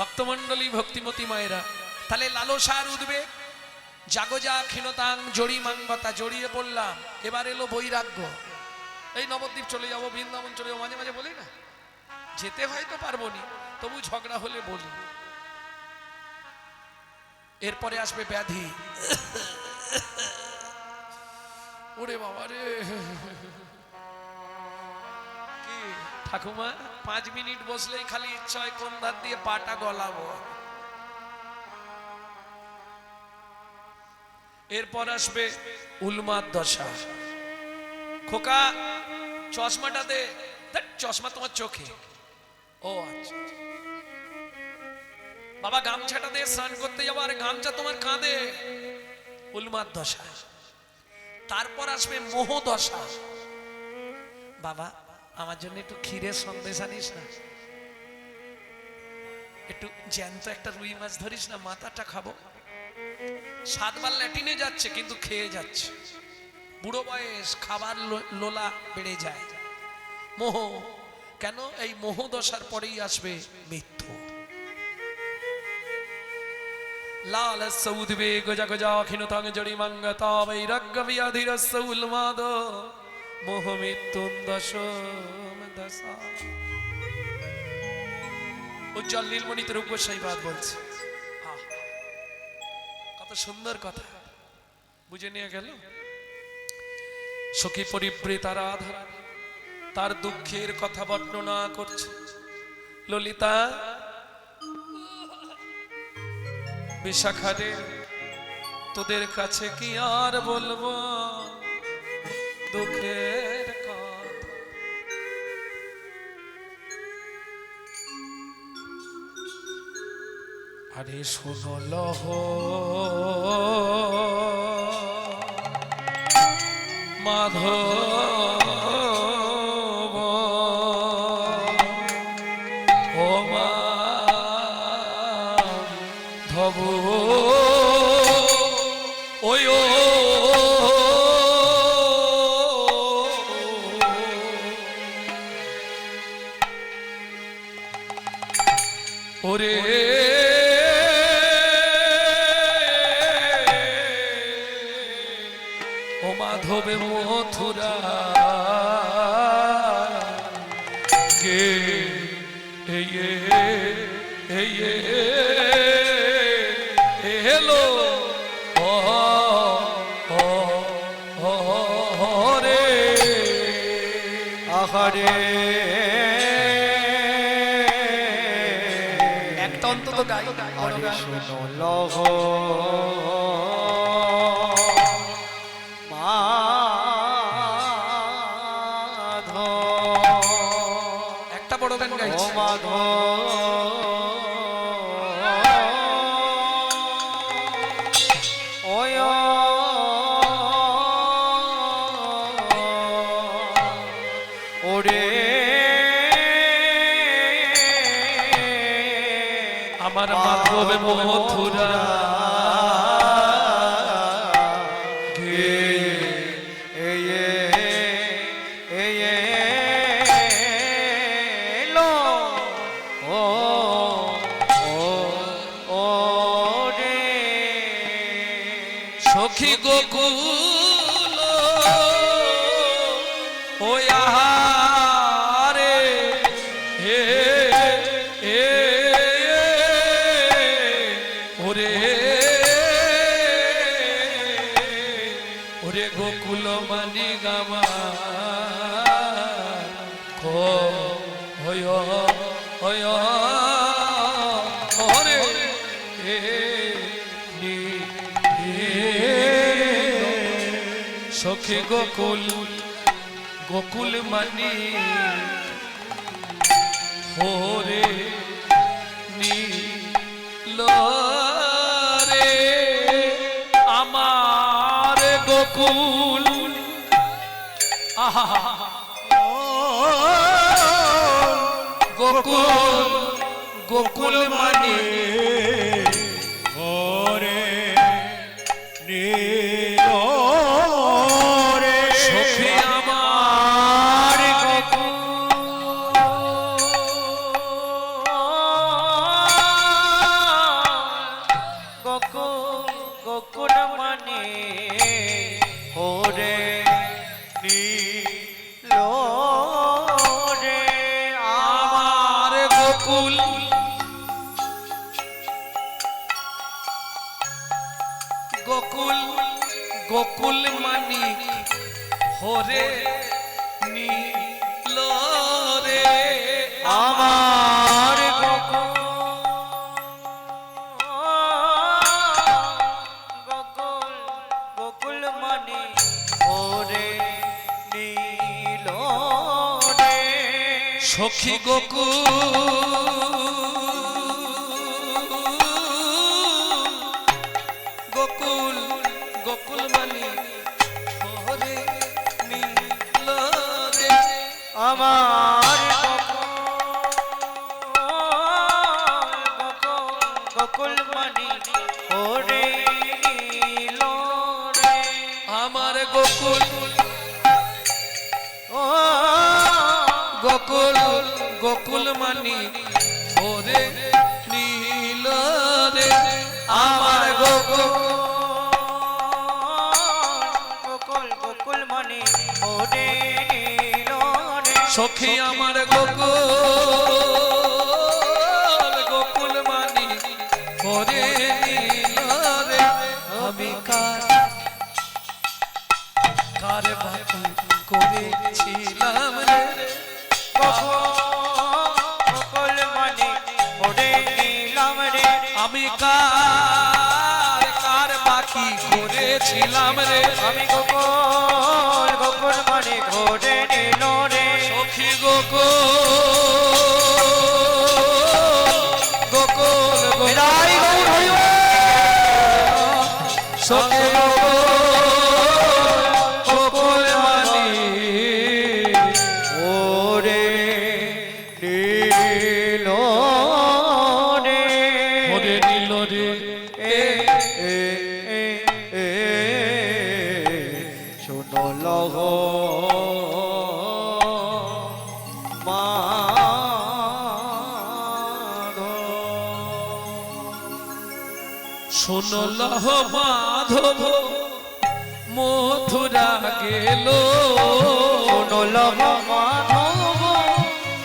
ভক্তমণ্ডলী ভক্তিমতী মায়েরা, তাহলে লালসার উদ্বেগ, জাগজা ক্ষীণতাং জড়িমাঙ্গতা, জড়িয়ে পড়লাম। এবার এলো বৈরাগ্য, এই নবদ্বীপ চলে যাবো, বৃন্দাবন চলে যাবো, মাঝে মাঝে বলি না, যেতে হয়তো পারবো নি, তবু ঝগড়া হলে বলি। এরপরে আসবে ব্যাধি, ওরে বাবা রে, কি ঠাকুমা 5 মিনিট বসলেই খালি ইচ্ছা হয় কোন ধার দিয়ে পাটা গলাবো। এরপর আসবে উন্মাদ দশা, খোকা চশমাটা দে, চশমা তোমার চোখে, ও আচ্ছা, বাবা গামছাটা দিয়ে স্নান করতে যাবো, আর গামছা তোমার কাঁধে, উন্মাদ দশা। তারপর আসবে মোহ দশা, বাবা আমার জন্য একটু ক্ষীরের সন্দেশ আনিস না, একটু জ্যান্ত একটা রুই মাছ ধরিস না, মাথাটা খাবো। 7 বার ল্যাটিনে যাচ্ছে কিন্তু খেয়ে যাচ্ছে, বুড়ো বয়স, খাবার লোলা বেড়ে যায়। মোহ, কেন? এই মোহ দশার পরেই আসবে মৃত্যু। লালস্য উদ্বেগ জগজা ক্ষীণতাং জড়িমাঙ্গতা বৈরাগ্য ব্যাধিরস্য উন্মাদ মোহ মৃত্যুং দশম দশা। উজ্জ্বল নীলমণিতে রূপ গোস্বাইপাদ বলছে, কত সুন্দর কথা, বুঝে নিয়ে গেল। সখী পরিবৃতা রাধা তার দুঃখের কথা বর্ণনা করছে। ললিতা, বিশাখারে তোদের কাছে কি আর বলবো দুঃখের কথা, আরে শোনো লহ মাধব, ও মাধব, ওই ও ওরে ও মাধবে মথুরা গে হেলো রে আহারে, একটা অন্তত গাই, শোনো লহ মাধব, একটা বড় গান গাইছে, মাধব ওয় ওরে আমার মাধবে মথুরা গে লো ও ও রে সখী গোকুল ও আহারে হে ওরে ওরে গোকুল মানি গামা কো হয় হয় ওরে সখী গোকুল গোকুল মানি হোরে নীল রে আমার গোকুল, আহা গোকুল গোকুল মানে ওরে নীল রে সখী আমার গোকুল গোকুল গোকুল মানিক হরে নীল রে আমার গোকুল গোকুল মানে ওরে নীল রে সখী গোকুল গোকুল গোকুল মানিক হরে নীল রে আমার গোকুল মানে ওরে নীল রে আমার গোকুল ও গোকুল গোকুল মানিক ওরে নীল রে আমার গোকুল গোকুল গোকুল মানে ওরে নীল রে সখী আমার গোকুল গোকুল মানিক ওরে নীল রে আমি কার কার বাকি করেছিলাম রে গোকুল মানে ওরে নীলাম রে আমি কার কার বাকি করেছিলাম রে আমি গোকুল গোকুল মানে ঘোরে নীল রে সখী গোকুল গোকুল বিদায় গৌর হইও। সখী গোকুল মানিক ওরে নীল রে ওরে নীল রে এ এ এ এ শোনো লহ শুনল মাধব মথুরা গেল শোনো লহ মাধব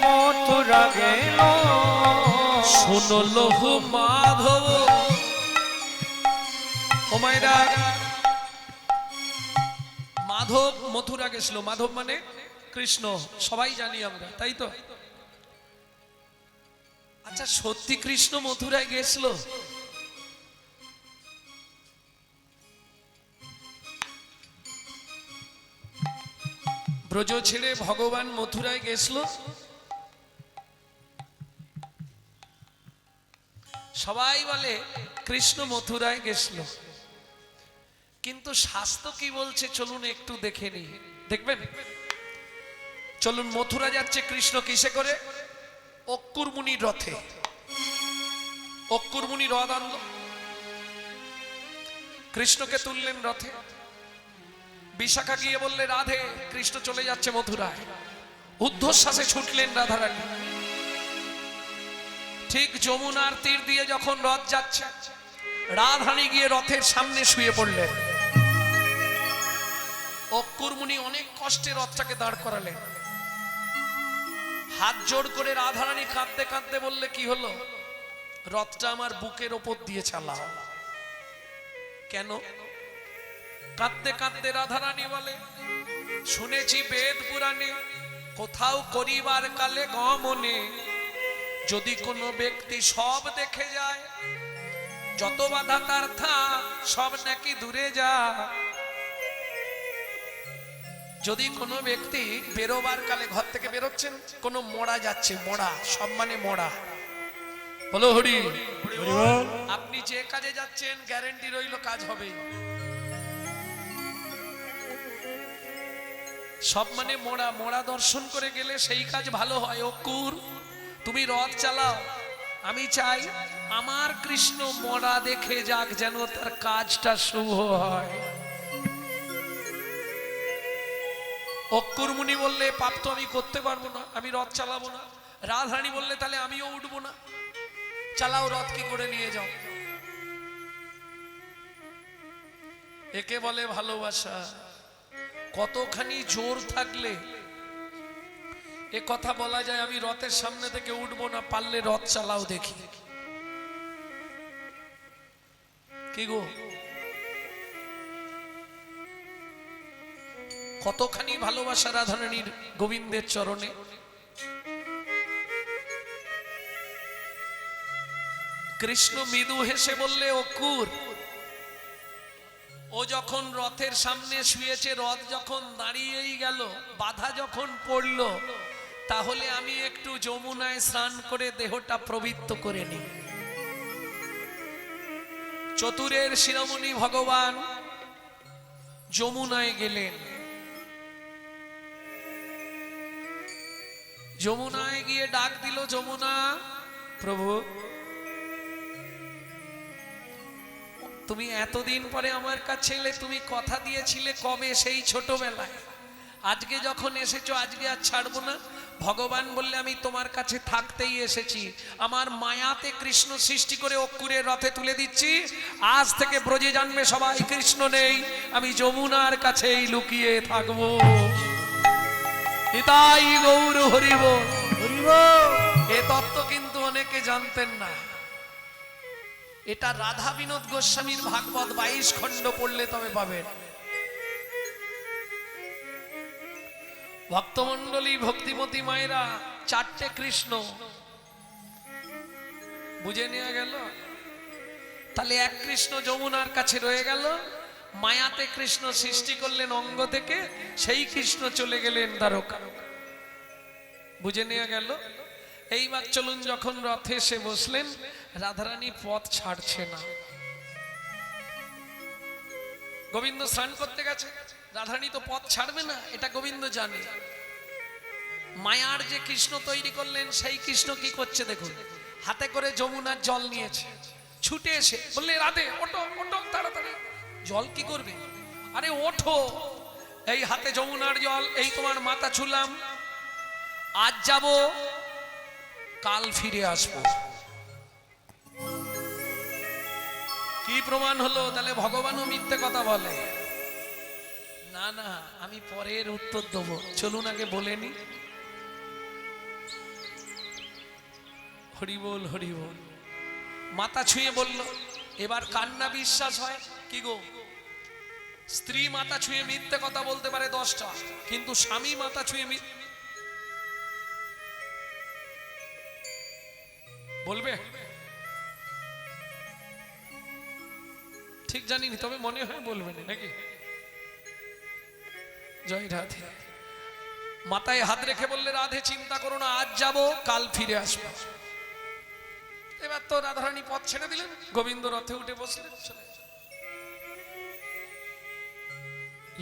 মথুরা গেল শুনল মাধব ও মায়েরা মাধব মথুরা গেছিল মাধব মানে কৃষ্ণ সবাই জানি আমরা তাই তো আচ্ছা সত্যি কৃষ্ণ মথুরায় গেছিল ব্রজ ছেড়ে ভগবান মথুরায় গেছিল সবাই বলে কৃষ্ণ মথুরায় গেছিল কিন্তু শাস্ত্র কি বলছে চলুন একটু দেখে নি দেখবেন চলুন মথুরা যাচ্ছে কৃষ্ণ কিসে করে অক্কুর মুনির রথে অক্কুর মুনি রথ আনলো কৃষ্ণকে তুললেন রথে বিশাখা গিয়ে বললে রাধে কৃষ্ণ চলে যাচ্ছে মথুরায় ঊর্ধ্বশ্বাসে ছুটলেন রাধারানী ঠিক যমুনার তীর দিয়ে যখন রথ যাচ্ছে রাধারানী গিয়ে রথের সামনে শুয়ে পড়লেন অক্কুর মুনি অনেক কষ্টে রথটাকে দাঁড় করালেন হাত জোড় করে রাধারানী কাঁদতে কাঁদতে বললে কি হলো রথটা আমার বুকের ওপর দিয়ে চালাও কেন কাঁদতে কাঁদতে রাধারানী বলে শুনেছি বেদ পুরাণে কোথাও করিবার কালে গমনে যদি কোনো ব্যক্তি সব দেখে যায় যত বাধা তার থাক সব নাকি দূরে যা যদি কোনো ব্যক্তি বেরোবার কালে ঘর থেকে বেরোচ্ছেন কোনো মরা যাচ্ছে মরা সব মানে মরা বলো হরি আপনি যে কাজে যাচ্ছেন গ্যারান্টি রইল কাজ হবে সব মানে মোড়া মোড়া দর্শন করে গেলে সেই কাজ ভালো হয় অক্কুর তুমি রথ চালাও আমি চাই আমার কৃষ্ণ মোড়া দেখে যাক যেন তার কাজটা শুভ হয় অক্কুর মুনি বললে পাপ তো আমি করতে পারবো না আমি রথ চালাবো না রাধারানী বললে তাহলে আমিও উঠবো না চালাও রথ কি করে নিয়ে যাও একে বলে ভালোবাসা কতখানি জোর থাকলে এ কথা বলা যায় আমি রথের সামনে থেকে উঠবো না পারলে রথ চালাও দেখি কি গো কতখানি ভালোবাসা রাধারানীর গোবিন্দের চরণে। কৃষ্ণ মৃদু হেসে বললে, অকুর, ও যখন রথের সামনে শুয়েছে, রথ যখন দাঁড়িয়েই গেল, বাধা যখন পড়ল, তাহলে আমি একটু যমুনায় স্নান করে দেহটা পবিত্র করে নিই। চতুরের শিরোমণি ভগবান যমুনায় গেলেন। যমুনায় গিয়ে ডাক দিল, যমুনা, প্রভু তুমি এতদিন পরে আমার কাছে এলে, তুমি কথা দিয়েছিলে কবে, সেই ছোটবেলায়। আজকে যখন এসেছো, আজকে আর ছাড়বো না। ভগবান বললে, আমি তোমার কাছে থাকতেই এসেছি। আমার মায়াতে কৃষ্ণ সৃষ্টি করে অক্ষুরের রথে তুলে দিচ্ছি। আজ থেকে ব্রজে জানবে সবাই কৃষ্ণ নেই, আমি যমুনার কাছেই লুকিয়ে থাকবো। নিতাই গৌর হরিব। এ তত্ত্ব কিন্তু অনেকে জানতেন না। এটা রাধা বিনোদ গোস্বামীর ভাগবত 22 খণ্ড পড়লে তবে পাবেন। ভক্তমণ্ডলী, ভক্তিমতী মায়েরা, 4টে কৃষ্ণ বুঝে নেওয়া গেল। তাহলে এক কৃষ্ণ যমুনার কাছে রয়ে গেল, মায়াতে কৃষ্ণ সৃষ্টি করলেন অঙ্গ থেকে, সেই কৃষ্ণ চলে গেলেন দ্বারকা। বুঝে নেওয়া গেল। এইবার চলুন, যখন রথে এসে বসলেন, রাধারানী পথ ছাড়ছে না। গোবিন্দ স্নান করতে গেছে, রাধারানী তো পথ ছাড়বে না, এটা গোবিন্দ জানে। মায়ার যে কৃষ্ণ তৈরি করলেন, সেই কৃষ্ণ কি করছে দেখুন, হাতে করে যমুনার জল নিয়েছে, ছুটে এসে বললে, রাধে ওঠো ওঠো তাড়াতাড়ি। জল কি করবে? আরে ওঠো, এই হাতে যমুনার জল, এই তোমার মাথা ছুলাম, আজ যাব, কাল ফিরে আসবো। কি প্রমাণ হলো? তাহলে ভগবানও মিথ্যে কথা বলে না। না, আমি পরের উত্তর দেবো, চলুন আগে বলেনি। হরি বল, হরি বল। মাথা ছুঁয়ে বলল, এবার কান্না বিশ্বাস হয় কি গো? স্ত্রী মাথা ছুঁয়ে মিথ্যে কথা বলতে পারে 10টা, কিন্তু স্বামী মাথা ছুঁয়ে বলবে? ঠিক জানিনি, তবে মনে হয় বলবে না, নাকি? জয় রাধে। মাথায় হাত রেখে বললে, রাধে চিন্তা করো না, আজ যাব, কাল ফিরে আসবো। এবার তো রাধারানী পথ ছেড়ে দিলেন, গোবিন্দ রথে উঠে বসলেন।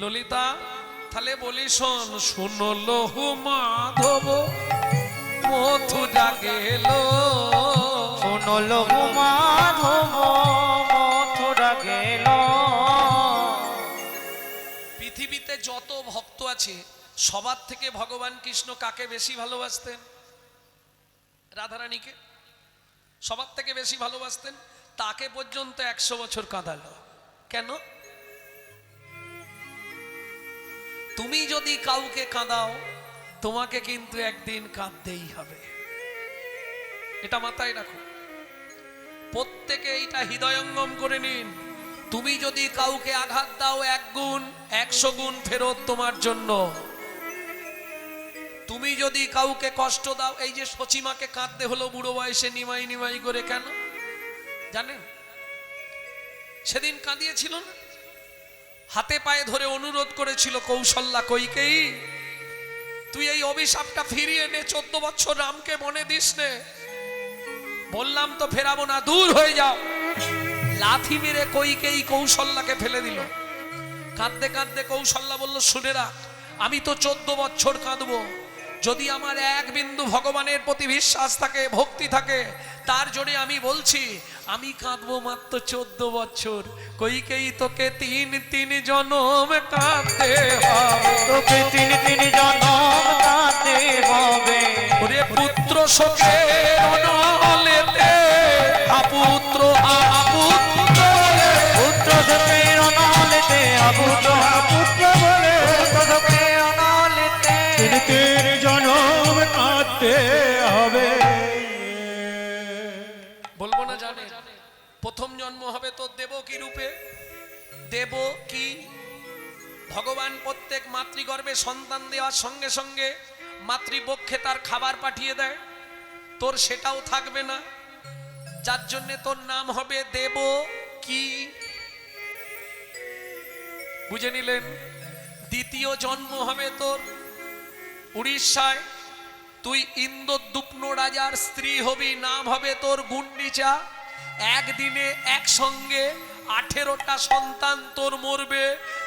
ললিতা, তাহলে বলি শোন, শুনো লহু মাধব মথুরা গেল, শুনো লহু মাধব মথুরা গেল। পৃথিবীতে যত ভক্ত আছে, সবার থেকে ভগবান কৃষ্ণ কাকে বেশি ভালোবাসতেন? রাধারানীকে সবার থেকে বেশি ভালোবাসতেন। তাকে পর্যন্ত 100 বছর কাঁদালো। কেন? তুমি যদি কাউকে কাঁদাও, তোমাকে কিন্তু একদিন কাঁদতেই হবে, এটা মাথায় রাখো। প্রত্যেকে এইটা হৃদয়ঙ্গম করে নিন। তুমি যদি কাউকে আঘাত দাও, 1 গুণ 100 গুণ ফেরত তোমার জন্য। তুমি যদি কাউকে কষ্ট দাও, এই যে সচিমাকে কাঁদতে হলো বুড়ো বয়সে নিমাই নিমাই করে, কেন জানেন? সেদিন কাঁদিয়েছিল না, হাতে পায়ে ধরে অনুরোধ করেছিল কৌশল্যা, কইকেই তুই এই অভিশাপটা ফিরিয়ে নে, 14 বছর রামকে মনে দিস নে। বললাম তো ফেরাবো না, দূর হয়ে যাও। লাথি মেরে কইকেই কৌশল্যাকে ফেলে দিল। কাঁদতে কাঁদতে কৌশল্যা বলল, শুনে রাখ, আমি তো 14 বছর কাঁদবো, যদি আমার 1 বিন্দু ভগবানের প্রতি বিশ্বাস থাকে, ভক্তি থাকে, তার জন্য আমি বলছি, আমি কাঁদবো মাত্র 14 বছর। কইকেই তোকে 3 জনম কাঁদতে হবে, তোকে 3 জনম কাঁদতে হবে। ওরে পুত্র শোকে অনলেতে, আপুত্র আপুত্র, পুত্র শোকে অনলেতে, আপুত্র আপুত্র বলে, পুত্র শোকে অনলেতে 3 জনম কাঁদতে হবে। বলবো না জানে? প্রথম জন্ম হবে তোর দেবকী রূপে। দেবকী ভগবান প্রত্যেক মাতৃগর্ভে সন্তান দেওয়ার সঙ্গে সঙ্গে মাতৃপক্ষে তার খাবার পাঠিয়ে দেয়, তোর সেটাও থাকবে না, যার জন্য তোর নাম হবে দেব কি, বুঝে নিলেন? দ্বিতীয় জন্ম হবে তোর উড়িষ্যায়, তুই ইন্দ্রদুপ্ন রাজার স্ত্রী হবি, নাম হবে তোর গুন্ডিচা। একদিনে একসঙ্গে 18টা সন্তান তোর মরবে,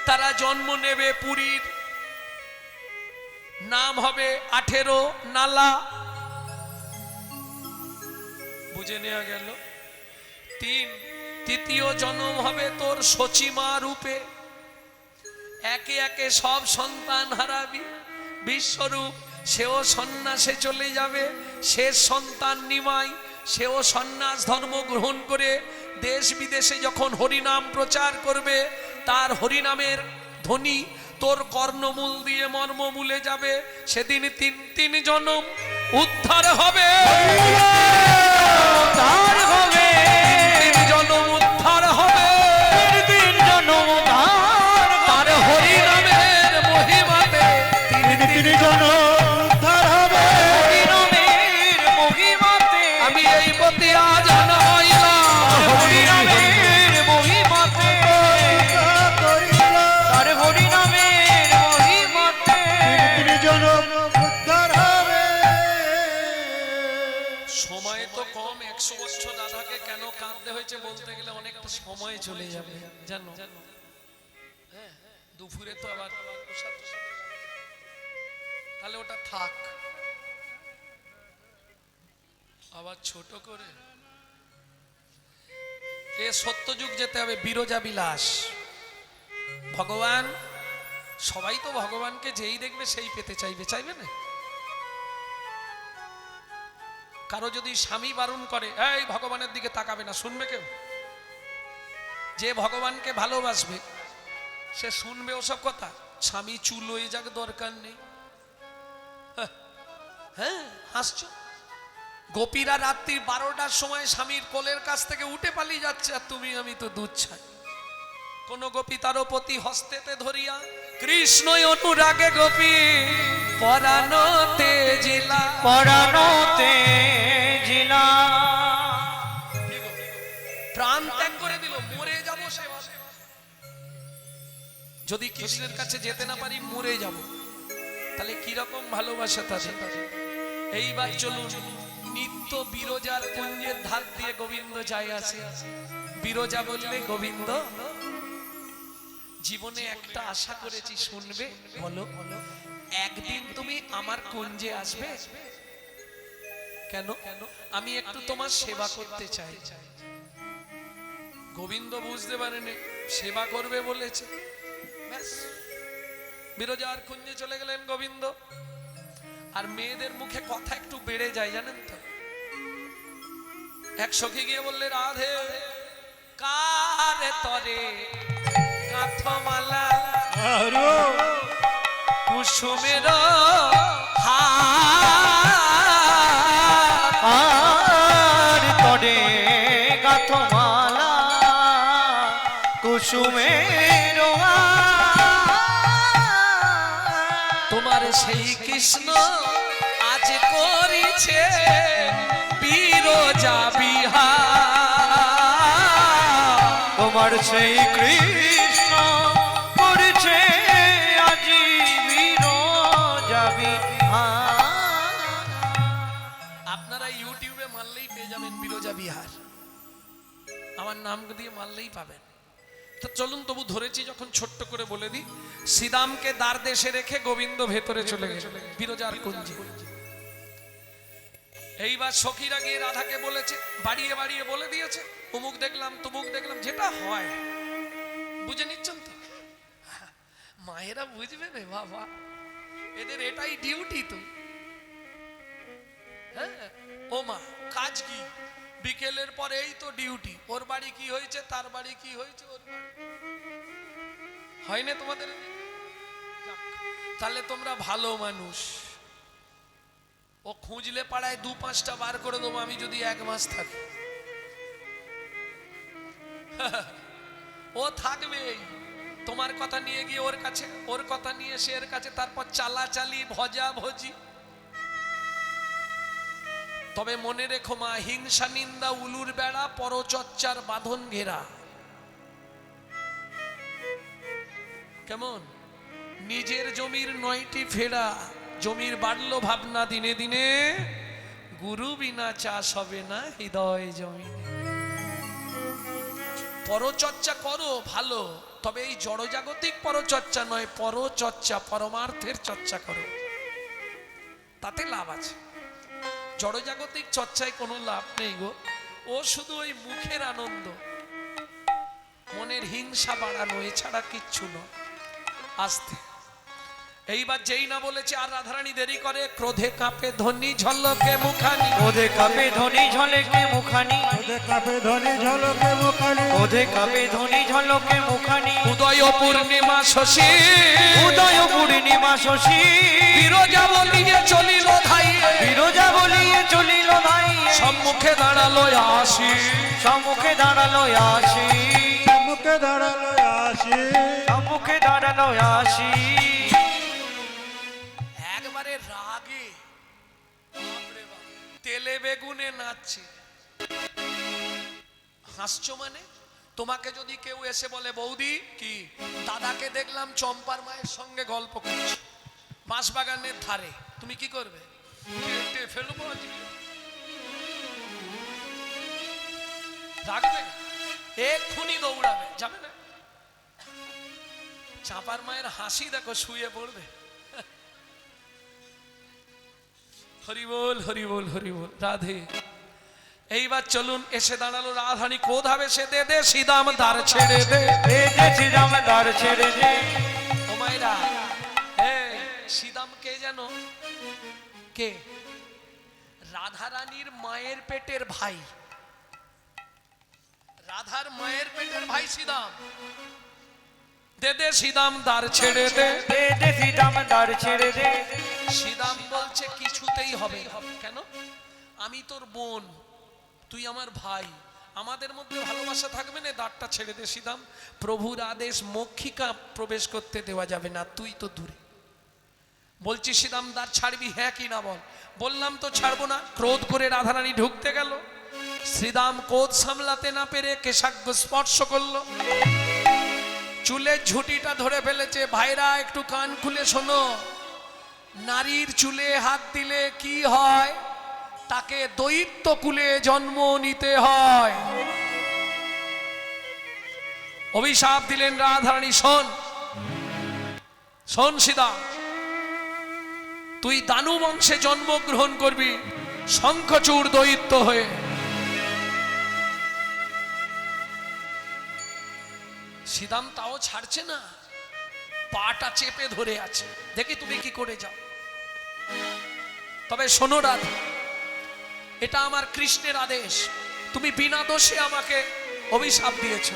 তারা জন্ম নেবে পুরীর, নাম হবে 18 নালা। বুঝে নেওয়া গেল। তৃতীয় জন্ম হবে তোর সচিমা রূপে, একে একে সব সন্তান হারাবি। বিশ্বরূপ, সেও সন্ন্যাসে চলে যাবে, শেষ সন্তান নিমাই, সেও সন্ন্যাস ধর্ম গ্রহণ করে দেশ বিদেশে যখন হরিনাম প্রচার করবে, তার হরিনামের ধ্বনি তোর কর্ণমূল দিয়ে মর্মমূলে যাবে। সেদিন তিন জনম উদ্ধার হবে, উদ্ধার হবে, 3 জনম উদ্ধার হবে, 3 জনম উদ্ধার তার হরিনামের মহিমাতে তিনি জন উদ্ধার হবে। হরিনামের মহিমাতে, আমি এই বতিয়া জানাইলাম, হরিনামের মহিমাতে, তার হরিনামের মহিমাতে তিনি জন উদ্ধার হবে। সময় তো কম, 100 বছর দাদাকে কেন কাঁদতে হয়েছে বলতে গেলে অনেকটা সময় চলে যাবে, জানো? হ্যাঁ, দুপুরে তো আবার তাহলে ওটা থাক, আবার ছোট করে এ সত্যযুগ যেতে হবে, বিরজা বিলাস। ভগবান, সবাই তো ভগবানকে যেই দেখবে সেই পেতে চাইবে, চাইবে না? কারো যদি স্বামী বারণ করে, এই ভগবানের দিকে তাকাবে না, শুনবে কেউ? যে ভগবানকে ভালোবাসবে সে শুনবে ওসব কথা? স্বামী চুল হয়ে যাক, দরকার নেই। হ্যাঁ, হাসছো? গোপীরা রাত্রি 12টার সময় স্বামীর কোলের কাছ থেকে উঠে পালিয়ে যাচ্ছে, আর তুমি আমি তো দুধ ছাই। কোন গোপী তার প্রতি হস্তেতে ধরিয়া, কৃষ্ণ অনুরাগে গোপী পরাণতে জিলা, পরাণতে জিলা, প্রাণ ত্যাগ করে দিল, মরে যাব সেবা। যদি কৃষ্ণের কাছে যেতে না পারি মরে যাব, তাহলে কিরকম ভালোবাসা তাদের। এইবার চলুন, নিত্য বিরজার কুঞ্জের ধার দিয়ে গোবিন্দ যায় আসে। বিরজা বললে, গোবিন্দ জীবনে একটা আশা করেছি, শুনবে? বলো। একদিন তুমি আমার কুঞ্জে আসবে। কেন? আমি একটু তোমার সেবা করতে চাই। গোবিন্দ বুঝতে পারেনি সেবা করবে বলেছে, ব্যাস বিরজার কুঞ্জে চলে গেলেন গোবিন্দ। আর মেয়েদের মুখে কথা একটু বেড়ে যায়, জানেন তো? এক সখী গিয়ে বললে, রাধে কার তরে কাঁথমালা কুসুমের আর তরে গাথমালা কুসুমের তোমার সেই কৃষ্ণ আজ করেছে বিরজা বিহার। তোমার সেই কৃষ্ণ করেছে আজি বিরজা বিহার। আপনারা ইউটিউবে মারলেই পেয়ে যাবেন বিরজা বিহার, আমার নাম দিয়ে মারলেই পাবেন। তো চলুন, তবু ধরেছি যখন ছোট্ট করে বলে দিই। শ্রীরামকে দ্বার দেশে রেখে গোবিন্দ ভেতরে চলে গেছে বিরজার কুঞ্জে। এইবার সখীরা গিয়ে রাধাকে বলেছে, বাড়িয়ে বাড়িয়ে বলে দিয়েছে, অমুক দেখলাম তমুক দেখলাম, যেটা হয় বুঝে নিচ্ছেন তো? মায়েরা বুঝবে না বাবা, এদের এটাই ডিউটি। তো হ্যাঁ, ও মা কাজ কি? বিকেলের পর এই তো ডিউটি, ওর বাড়ি কি হয়েছে, তার বাড়ি কি হয়েছে, ওর বাড়ি হয় না তোমাদের? যাক, তাহলে তোমরা ভালো মানুষ। ও খুঁজলে পাড়ায় 2-5টা বার করে দেবো আমি যদি 1 মাস থাকি। ও থাকবেই, তোমার কথা নিয়ে গিয়ে ওর কাছে, ওর কথা নিয়ে সে এর কাছে, তারপর চালাচালি, ভজা ভজি। তবে মনে রেখো মা, হিংসা নিন্দা উলুর বেড়া, পরচর্চার বাঁধন ঘেরা। কেমন? নিজের জমির 9টি ফেরা, জমির বাড়লো ভাবনা দিনে দিনে, গুরু বিনা চাষ হবে না হৃদয় জমিনে। পরচর্চা করো ভালো, তবে এই জড়জাগতিক পরচর্চা নয়, পরচর্চা পরমার্থের চর্চা করো, তাতে লাভ আছে। জড়জাগতিক চর্চায় কোনো লাভ নেই গো, ও শুধু ওই মুখের আনন্দ, মনের হিংসা বাড়ানো, এছাড়া কিচ্ছু নয়। আস্তে এইবার যেই না বলেছে আর রাধারানী দেরি করে, ক্রোধে কাঁপে ধ্বনি ঝলকে মুখানি, ওধে কাপে ধ্বনি ঝলকে মুখানি, ওদের কাপে ধ্বনি ঝলকে মুখানি, ওধে কাপে ধ্বনি ঝলকে মুখানি, উদয় পূর্ণিমা শশী, উদয় পূর্ণিমা শশী, বিরজা বলিয়ে চলিল ধাই, বিরজা বলিয়ে চলিল ভাই, সম্মুখে দাঁড়ালো আসি, সম্মুখে দাঁড়ালো আসি, মুখে দাঁড়ালো আসি, সম্মুখে দাঁড়ালো আসি। একবারে রাগে বাপরে বাপ, তেলে বেগুনে নাচছে। হাসছো মানে? তোমাকে যদি কেউ এসে বলে বৌদি কি দাদাকে দেখলাম চম্পার মায়ের সঙ্গে গল্প করছে বাঁশবাগানের ধারে, তুমি কি করবে? কেটে ফেলবো আজকে, রাখবে না, এক্ষুনি দৌড়াবে, যাবে না। চাঁপার মায়ের হাসি দেখো, শুয়ে পড়বে। হরি বল হরি বল হরি বল, রাধে। এইবার চলুন, এসে দাঁড়ালো রাধারানী, ক্রোধ হবে সে দে দে, শ্রীদাম দ্বার ছেড়ে দে, শ্রীরাম দ্বার ছেড়ে দে। ও মায়েরা, শ্রীদাম কে জানো? কে? রাধারানীর মায়ের পেটের ভাই, রাধার মায়ের পেটের ভাই শ্রীদাম। দে দে শ্রীদাম দ্বার ছেড়ে দে, শ্রীরাম দ্বার ছেড়ে দে। শ্রীদাম বলছে কিছুতেই হবে। কেন? আমি তোর বোন, তুই আমার ভাই, আমাদের মধ্যে ভালোবাসা থাকবে না, দ্বারটা ছেড়ে দে শ্রীদাম। প্রভুর আদেশ, মক্ষিকা প্রবেশ করতে দেওয়া যাবে না, তুই তো দূরে। বলছি শ্রীদাম দ্বার ছাড়বি হ্যাঁ কি না বল? বললাম তো ছাড়বো না। ক্রোধ করে রাধারানী ঢুকতে গেল, শ্রীদাম ক্রোধ সামলাতে না পেরে কেশাগ্র স্পর্শ করলো, চুলের ঝুঁটিটা ধরে ফেলেছে। ভাইরা একটু কান খুলে শোনো, নারীর চুলে হাত দিলে কি হয়? তাকে দৈত্য কুলে জন্ম নিতে হয়। অভিশাপ দিলেন রাধারানী, শোন শোন শ্রীদাম, তুই দানু বংশে জন্মগ্রহণ করবি, শঙ্খচূড় দৈত্য হয়ে। শ্রীদাম তাও ছাড়ছে না, পাটা চেপে ধরে আছে, দেখি তুমি কি করে যাও। তবে শোনো রাধা, এটা আমার কৃষ্ণের আদেশ, তুমি বিনা দোষে আমাকে অভিশাপ দিয়েছ,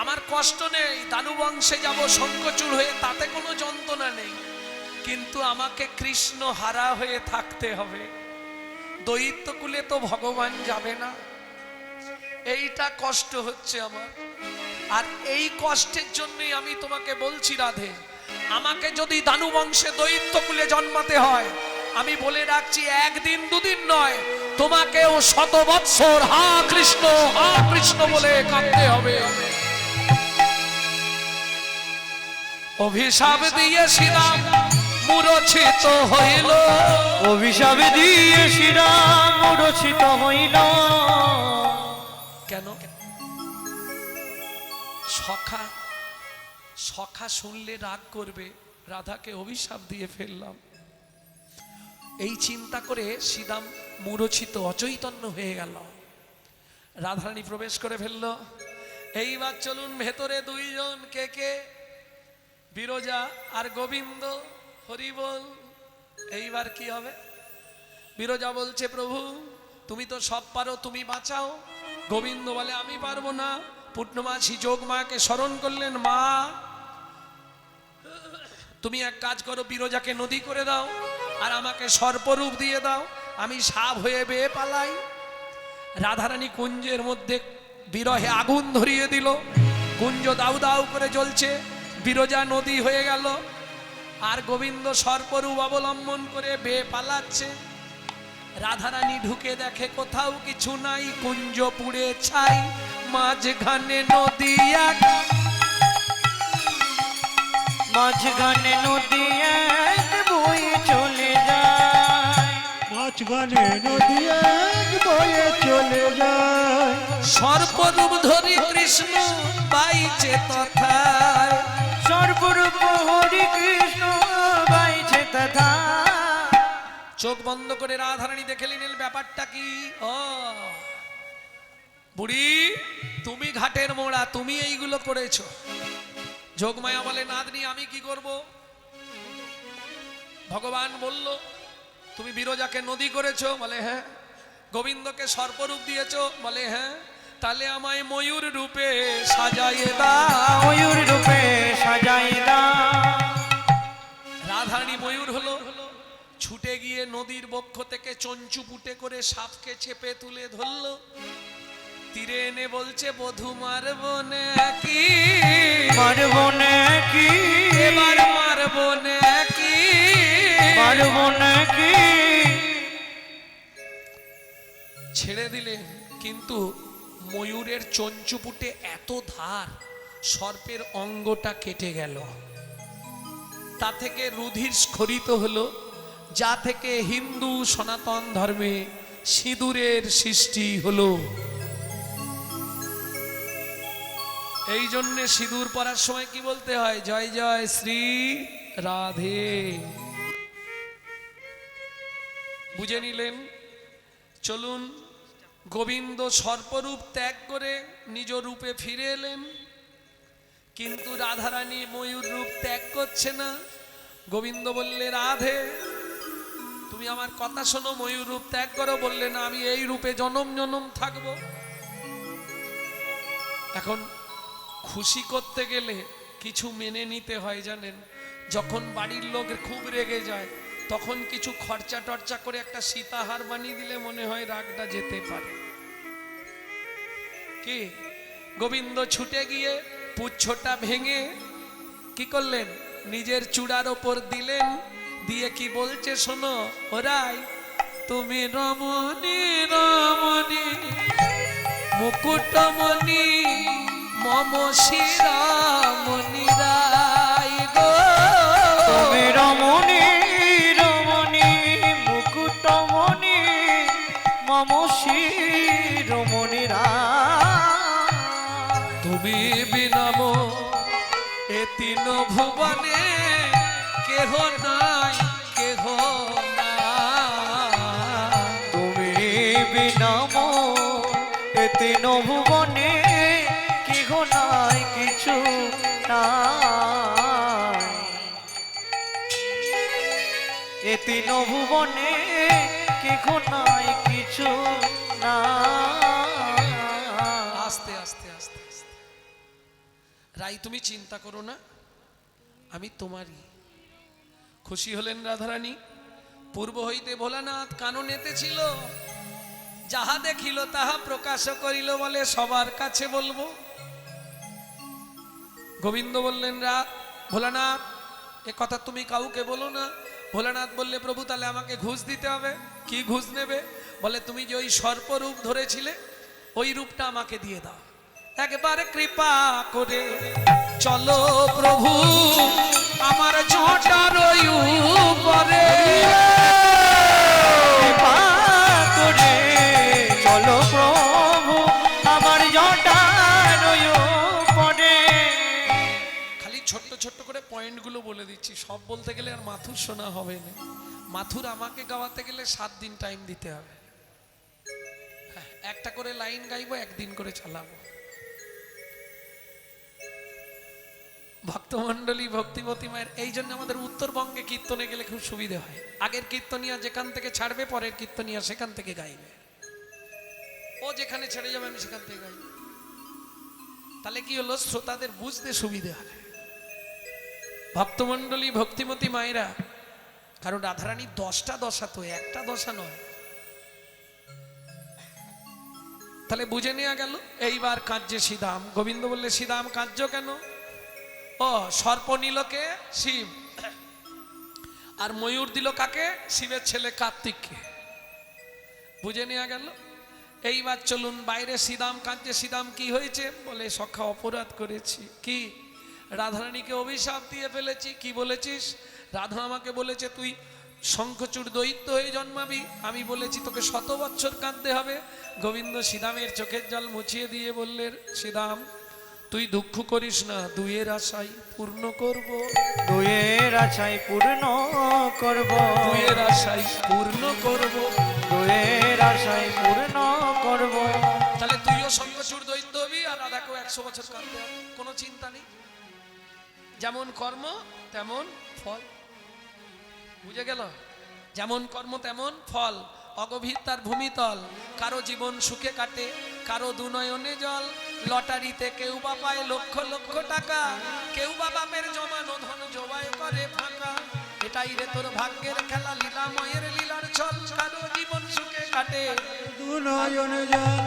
আমার কষ্ট নেই, দানু বংশে যাব শঙ্খচূড় হয়ে, তাতে কোনো যন্ত্রণা নেই, কিন্তু আমাকে কৃষ্ণ হারা হয়ে থাকতে হবে, দৈত্য কুলে তো ভগবান যাবে না, এইটা কষ্ট হচ্ছে আমার। আর এই কষ্টের জন্যই আমি তোমাকে বলছি রাধে, আমাকে যদি দানু বংশে দৈত্য কুলে জন্মাতে হয়, আমি বলে রাখছি একদিন দুদিন নয়, তোমাকেও 100 বৎসর হা কৃষ্ণ বলে কাঁদতে হবে। অভিশাপ দিয়ে শ্রীরাম মূর্ছিত হইল, অভিশাপ দিয়ে শ্রীরাম মূর্ছিত হইল। কেন? সখা শুনলে রাগ করবে, রাধাকে অভিশাপ দিয়ে ফেললাম, এই চিন্তা করে শ্রীদাম মূর্ছিত অচৈতন্য হয়ে গেল। রাধারানী প্রবেশ করে ফেলল। এইবার চলুন ভেতরে দুইজন, কে কে? বিরজা আর গোবিন্দ। হরি বল। এইবার কি হবে? বিরজা বলছে, প্রভু তুমি তো সব পারো, তুমি বাঁচাও। গোবিন্দ বলে, আমি পারবো না। পূর্ণমাসী যোগ মাকে স্মরণ করলেন, মা তুমি এক কাজ করো, বিরজাকে নদী করে দাও আর আমাকে সর্পরূপ দিয়ে দাও, আমি সাপ হয়ে বেয়ে পালাই। রাধারানী কুঞ্জের মধ্যে বিরহে আগুন ধরিয়ে দিল, কুঞ্জ দাউ দাউ করে জ্বলছে, বিরজা নদী হয়ে গেল, আর গোবিন্দ সর্পরূপ অবলম্বন করে বেয়ে পালাচ্ছে। রাধারানী ঢুকে দেখে কোথাও কিছু নাই, কুঞ্জ পুড়ে ছাই, মাঝখানে নদী এক, মাঝখানে নদী এক বয়ে চলে যায়, মাঝখানে নদী এক বয়ে চলে যায়। সর্পরূপ ধরি কৃষ্ণ বাইছে তথায়, সর্বরূপ হরি কৃষ্ণ বাইছে তথা। চোখ বন্ধ করে রাধারানী দেখে নিলেন ব্যাপারটা কি। ও বুড়ি, তুমি ঘাটের মোড়া, তুমি এইগুলো করেছো। যোগমায়া বলে, নাতনি আমি কি করব? ভগবান বলল, তুমি বিরজাকে নদী করেছো? বলে হ্যাঁ। গোবিন্দকে সর্পরূপ দিয়েছো? বলে হ্যাঁ। তাহলে আমায় ময়ূর রূপে সাজাইয়ে দাও। ময়ূর রূপে সাজাই দাও। রাধারানী ময়ূর হলো, ছুটে গিয়ে নদীর বক্ষ থেকে চঞ্চু পুটে করে সাপকে চেপে তুলে ধরলো, তীরে এনে বলছে বধূ মারবো নাকি, মারবো নাকি, এবার মারবো নাকি, মারবো নাকি। ছেড়ে দিলেন, কিন্তু ময়ূরের চঞ্চুপুটে এত ধার, সর্পের অঙ্গটা কেটে গেল। তা থেকে রুধির স্খলিত হলো, যা থেকে হিন্দু সনাতন ধর্মে সিঁদুরের সৃষ্টি হলো। এই জন্যে সিঁদুর পরার সময় কি বলতে হয়? জয় জয় শ্রী রাধে। বুঝে নিলেন? চলুন, গোবিন্দ সর্পরূপ ত্যাগ করে নিজ রূপে ফিরে এলেন, কিন্তু রাধারানী ময়ূর রূপ ত্যাগ করছে না। গোবিন্দ বললে, রাধে তুমি আমার কথা শোনো, ময়ূর রূপ ত্যাগ করো। বললে না, আমি এই রূপে জনম জনম থাকবো। এখন খুশি করতে গেলে কিছু মেনে নিতে হয় জানেন। যখন বাড়ির লোক খুব রেগে যায়, তখন কিছু খরচা টর্চা করে একটা সীতাহার বানিয়ে দিলে মনে হয় রাগটা যেতে পারে। কি গোবিন্দ ছুটে গিয়ে পুচ্ছটা ভেঙে কি করলেন? নিজের চূড়ার ওপর দিলেন, দিয়ে কি বলছে শোনো, ওরাই তুমি রমণী রমণী মুকুটমণি মম শিরামণি রাই গো, তুমি রমণী রমণী মুকুটমণি মম শিরোমণি রায়। তুমি বিনাম এ তিন ভুবনে কেহ নাই কেহ নাই। তুমি বিনাম এ তিন ভুবনে কেহ নাই কিছু নাই। এ তিন ভুবনে কেহ নাই কিছু নাই। আস্তে আস্তে আস্তে আস্তে। রাই তুমি চিন্তা করো না, আমি তোমারই। খুশি হলেন রাধারানী। পূর্ব হইতে ভোলানাথ কাননেতে ছিল, যাহা দেখিল তাহা প্রকাশ করিল, বলে সবার কাছে বলবো। গোবিন্দ বললেন, ভোলানাথ এ কথা তুমি কাউকে বলো না। ভোলানাথ বললে, প্রভু তাহলে আমাকে ঘুষ দিতে হবে। কি ঘুষ নেবে? বলে তুমি যে ওই সর্পরূপ ধরেছিলে, ওই রূপটা আমাকে দিয়ে দাও। একবার কৃপা করে চলো প্রভু আমার ঝোঁটার ওই উপরে, কৃপা করে চলো প্রভু আমার জটার উপরে। খালি ছোট্ট ছোট্ট করে পয়েন্টগুলো বলে দিচ্ছি, সব বলতে গেলে আর মাথুর শোনা হবে না। মাথুর আমাকে গাওয়াতে গেলে 7 দিন টাইম দিতে হবে। হ্যাঁ, একটা করে লাইন গাইবো, একদিন করে চালাবো। ভক্তমণ্ডলী ভক্তিমতী মায়ের, এই জন্য আমাদের উত্তরবঙ্গে কীর্তনে গেলে খুব সুবিধা হয়। আগের কীর্তনিয়া যেখান থেকে ছাড়বে, পরের কীর্তনিয়া সেখান থেকে গাইবে। ও যেখানে ছেড়ে যাবে আমি সেখান থেকে গাইব। তাহলে কি হলো, শ্রোতাদের বুঝতে সুবিধা হয়। ভক্তমণ্ডলী ভক্তিমতী মায়েরা, কারণ রাধারানী 10টা দশা তো, একটা দশা নয়। তাহলে বুঝে নেওয়া গেল। এইবার কাঁদছে শ্রীদাম। গোবিন্দ বললে, শ্রীদাম কাঁদছ কেন? ও, সর্প নিল কে? শিব। আর ময়ূর দিল কাকে? শিবের ছেলে কার্তিককে। বুঝে নেওয়া গেল। এইবার চলুন বাইরে। শ্রীদাম কাঁদছে। শ্রীদাম কি হয়েছে? বলে, সখা অপরাধ করেছি। কি? রাধারানীকে অভিশাপ দিয়ে ফেলেছি। কি বলেছিস? রাধা আমাকে বলেছে তুই শঙ্খচূড় দৈত্য হয়ে জন্মাবি। আমি বলেছি তোকে 100 বছর কাঁদতে হবে। গোবিন্দ শ্রীদামের চোখের জল মুছিয়ে দিয়ে বললেন, শ্রীদাম তুই দুঃখ করিস না, দুইয়ের আশাই পূর্ণ করব। দুয়ের আশাই পূর্ণ করব, দুইয়ের আশাই পূর্ণ করব। দুয়ের আশাই পূর্ণ করব। তাহলে তুইও শঙ্খচূড় দৈত্য হবি আর রাধাকেও 100 বছর কাঁদতে হবে। কোনো চিন্তা নেই। যেমন কর্ম তেমন ফল। বুঝে গেল? যেমন কর্ম তেমন ফল। অগভীর তার ভূমিতল। কারো জীবন সুখে কাটে, কারো দুনয়নে জল। লটারিতে কেউ বা পায় লক্ষ লক্ষ টাকা, কেউ বা বাপের জমানো ধন জবাই করে ফাঁকা। এটাই রে তোর ভাগ্যের খেলা, লীলাময়ের লীলার ছল। কারো জীবন সুখে কাটে, দু নয়নে জল।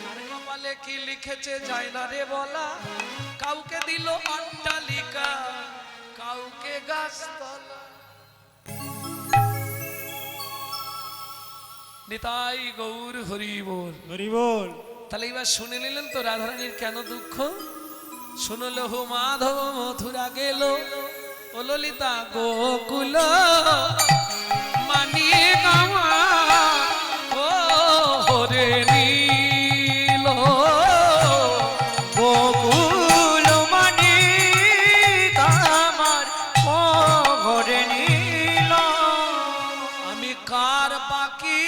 আর কপালে কি লিখেছে যায় না রে বলা। কাউকে দিল অট্টালিকা, কাউকে গাছতলা। নিতাই গৌর হরি বল। হরি বল। তাহলে এবার শুনে নিলেন তো রাধারানীর কেন দুঃখ। শুনল হো মাধব মথুরা গেল, ও ললিতা গোকুল মানিয়ে গাওয়া ও হরে নীল। গোকুল মানি আমার ও ঘরে নীল। আমি কার বাকি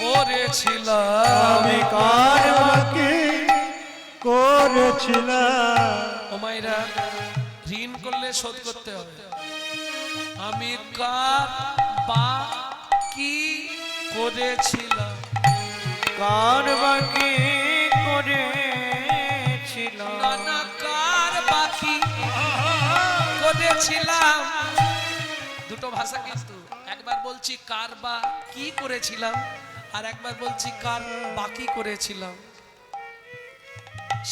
করেছিলাম, আমি কার বাকি করেছিলাম। ও মাইরা ঋণ করলে শোধ করতে হবে। আমি কার বাকি করেছিলাম, কার বাকি করেছিল, নানা কার বাকি করেছিলাম। দুটো ভাষা কিন্তু, একবার বলছি কার বা কি করেছিলাম, আর একবার বলছি কার বাকি করেছিলাম।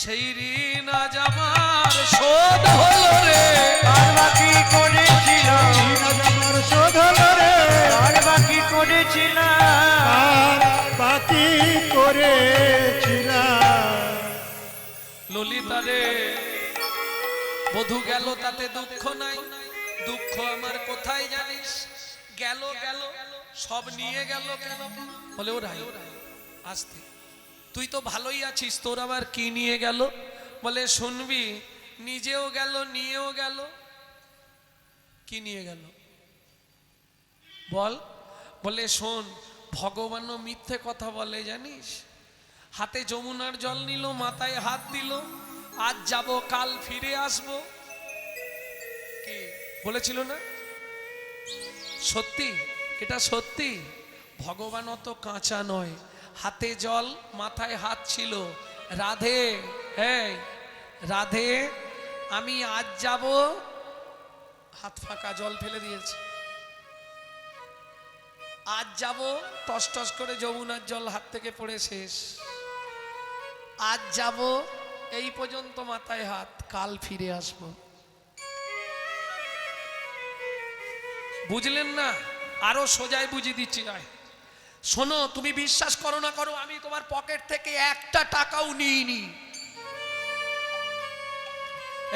সেই ঋণ আজ আমার শোধ হলো রে। কার বাকি করেছিল, আজ আমার শোধ হলো রে। কার বাকি করেছিল, কার বাকি করেছিলাম। ললিতা রে, বধূ গেল তাতে দুঃখ নাই। দুঃখ আমার কোথায় জানিস? গেল গেল সব নিয়ে গেল কেন? বলে ও রাই আসতে, তুই তো ভালোই আছিস, তোর আবার কি নিয়ে গেল? বলে শুনবি, নিজেও গেল নিয়েও গেল। কি নিয়ে গেল বল? বলে শোন, ভগবানও মিথ্যে কথা বলে জানিস। হাতে যমুনার জল নিল, মাথায় হাত দিল, আজ যাব কাল ফিরে আসব। কি বলেছিল না? সত্যি, এটা সত্যি। ভগবান অত কাঁচা নয়। হাতে জল, মাথায় হাত ছিল। রাধে, এই রাধে, আমি আজ যাব, হাত ফাঁকা, জল ফেলে দিয়েছে। আজ যাব, টস টস করে যমুনার জল হাত থেকে পড়ে শেষ। আজ যাব, এই পর্যন্ত মাথায় হাত, কাল ফিরে আসব। বুঝলেন না? আরো সোজাই বুঝিয়ে দিচ্ছি। যায় শোনো, তুমি বিশ্বাস করো না করো, আমি তোমার পকেট থেকে একটা টাকাও নিইনি।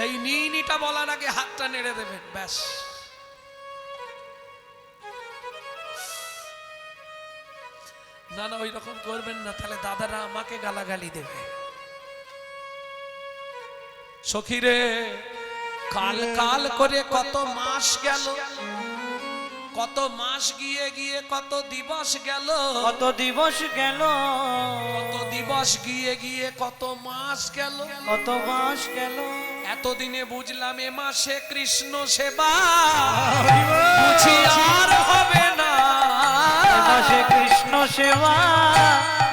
এই নিইনিটা বলার আগে হাতটা নেড়ে দেবেন, ব্যাস। না না, ওই রকম করবেন না, তাহলে দাদারা আমাকে গালাগালি দেবে। সখীরে, কাল কাল করে কত মাস গেল, কত মাস গিয়ে গিয়ে কত দিবস গেল, কত দিবস গেল, কত দিবস গিয়ে গিয়ে কত মাস গেল, কত মাস গেল। এতদিনে বুঝলাম এ মাসে কৃষ্ণ সেবা বুঝি আর হবে না। এ মাসে কৃষ্ণ সেবা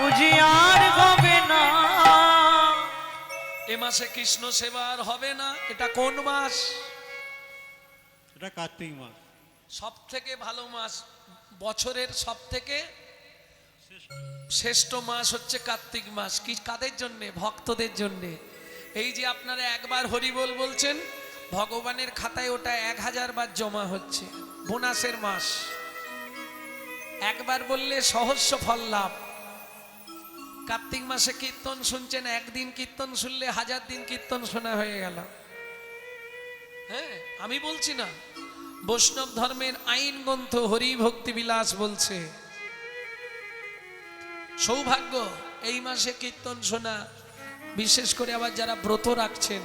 বুঝি আর হবে না। এ মাসে কৃষ্ণ সেবা আর হবে না। এটা কোন মাস? এটা কার্তিক মাস। সব থেকে ভালো মাস, বছরের সব থেকে শ্রেষ্ঠ মাস হচ্ছে কার্তিক মাস। কি কাদের জন্যে? ভক্তদের জন্যে। এই যে আপনারা একবার হরিবোল বলছেন, ভগবানের খাতায় ওটা 1000 বার জমা হচ্ছে। বোনাসের মাস, একবার বললে সহস্র ফল লাভ। কার্তিক মাসে কীর্তন শুনছেন, একদিন কীর্তন শুনলে 1000 দিন কীর্তন শোনা হয়ে গেল। হ্যাঁ, আমি বলছি না, বৈষ্ণব ধর্মের আইন গ্রন্থ হরি ভক্তি বিলাস বলছে। সৌভাগ্য এই মাসে কীর্তন শোনা, বিশেষ করে আবার যারা ব্রত রাখছেন,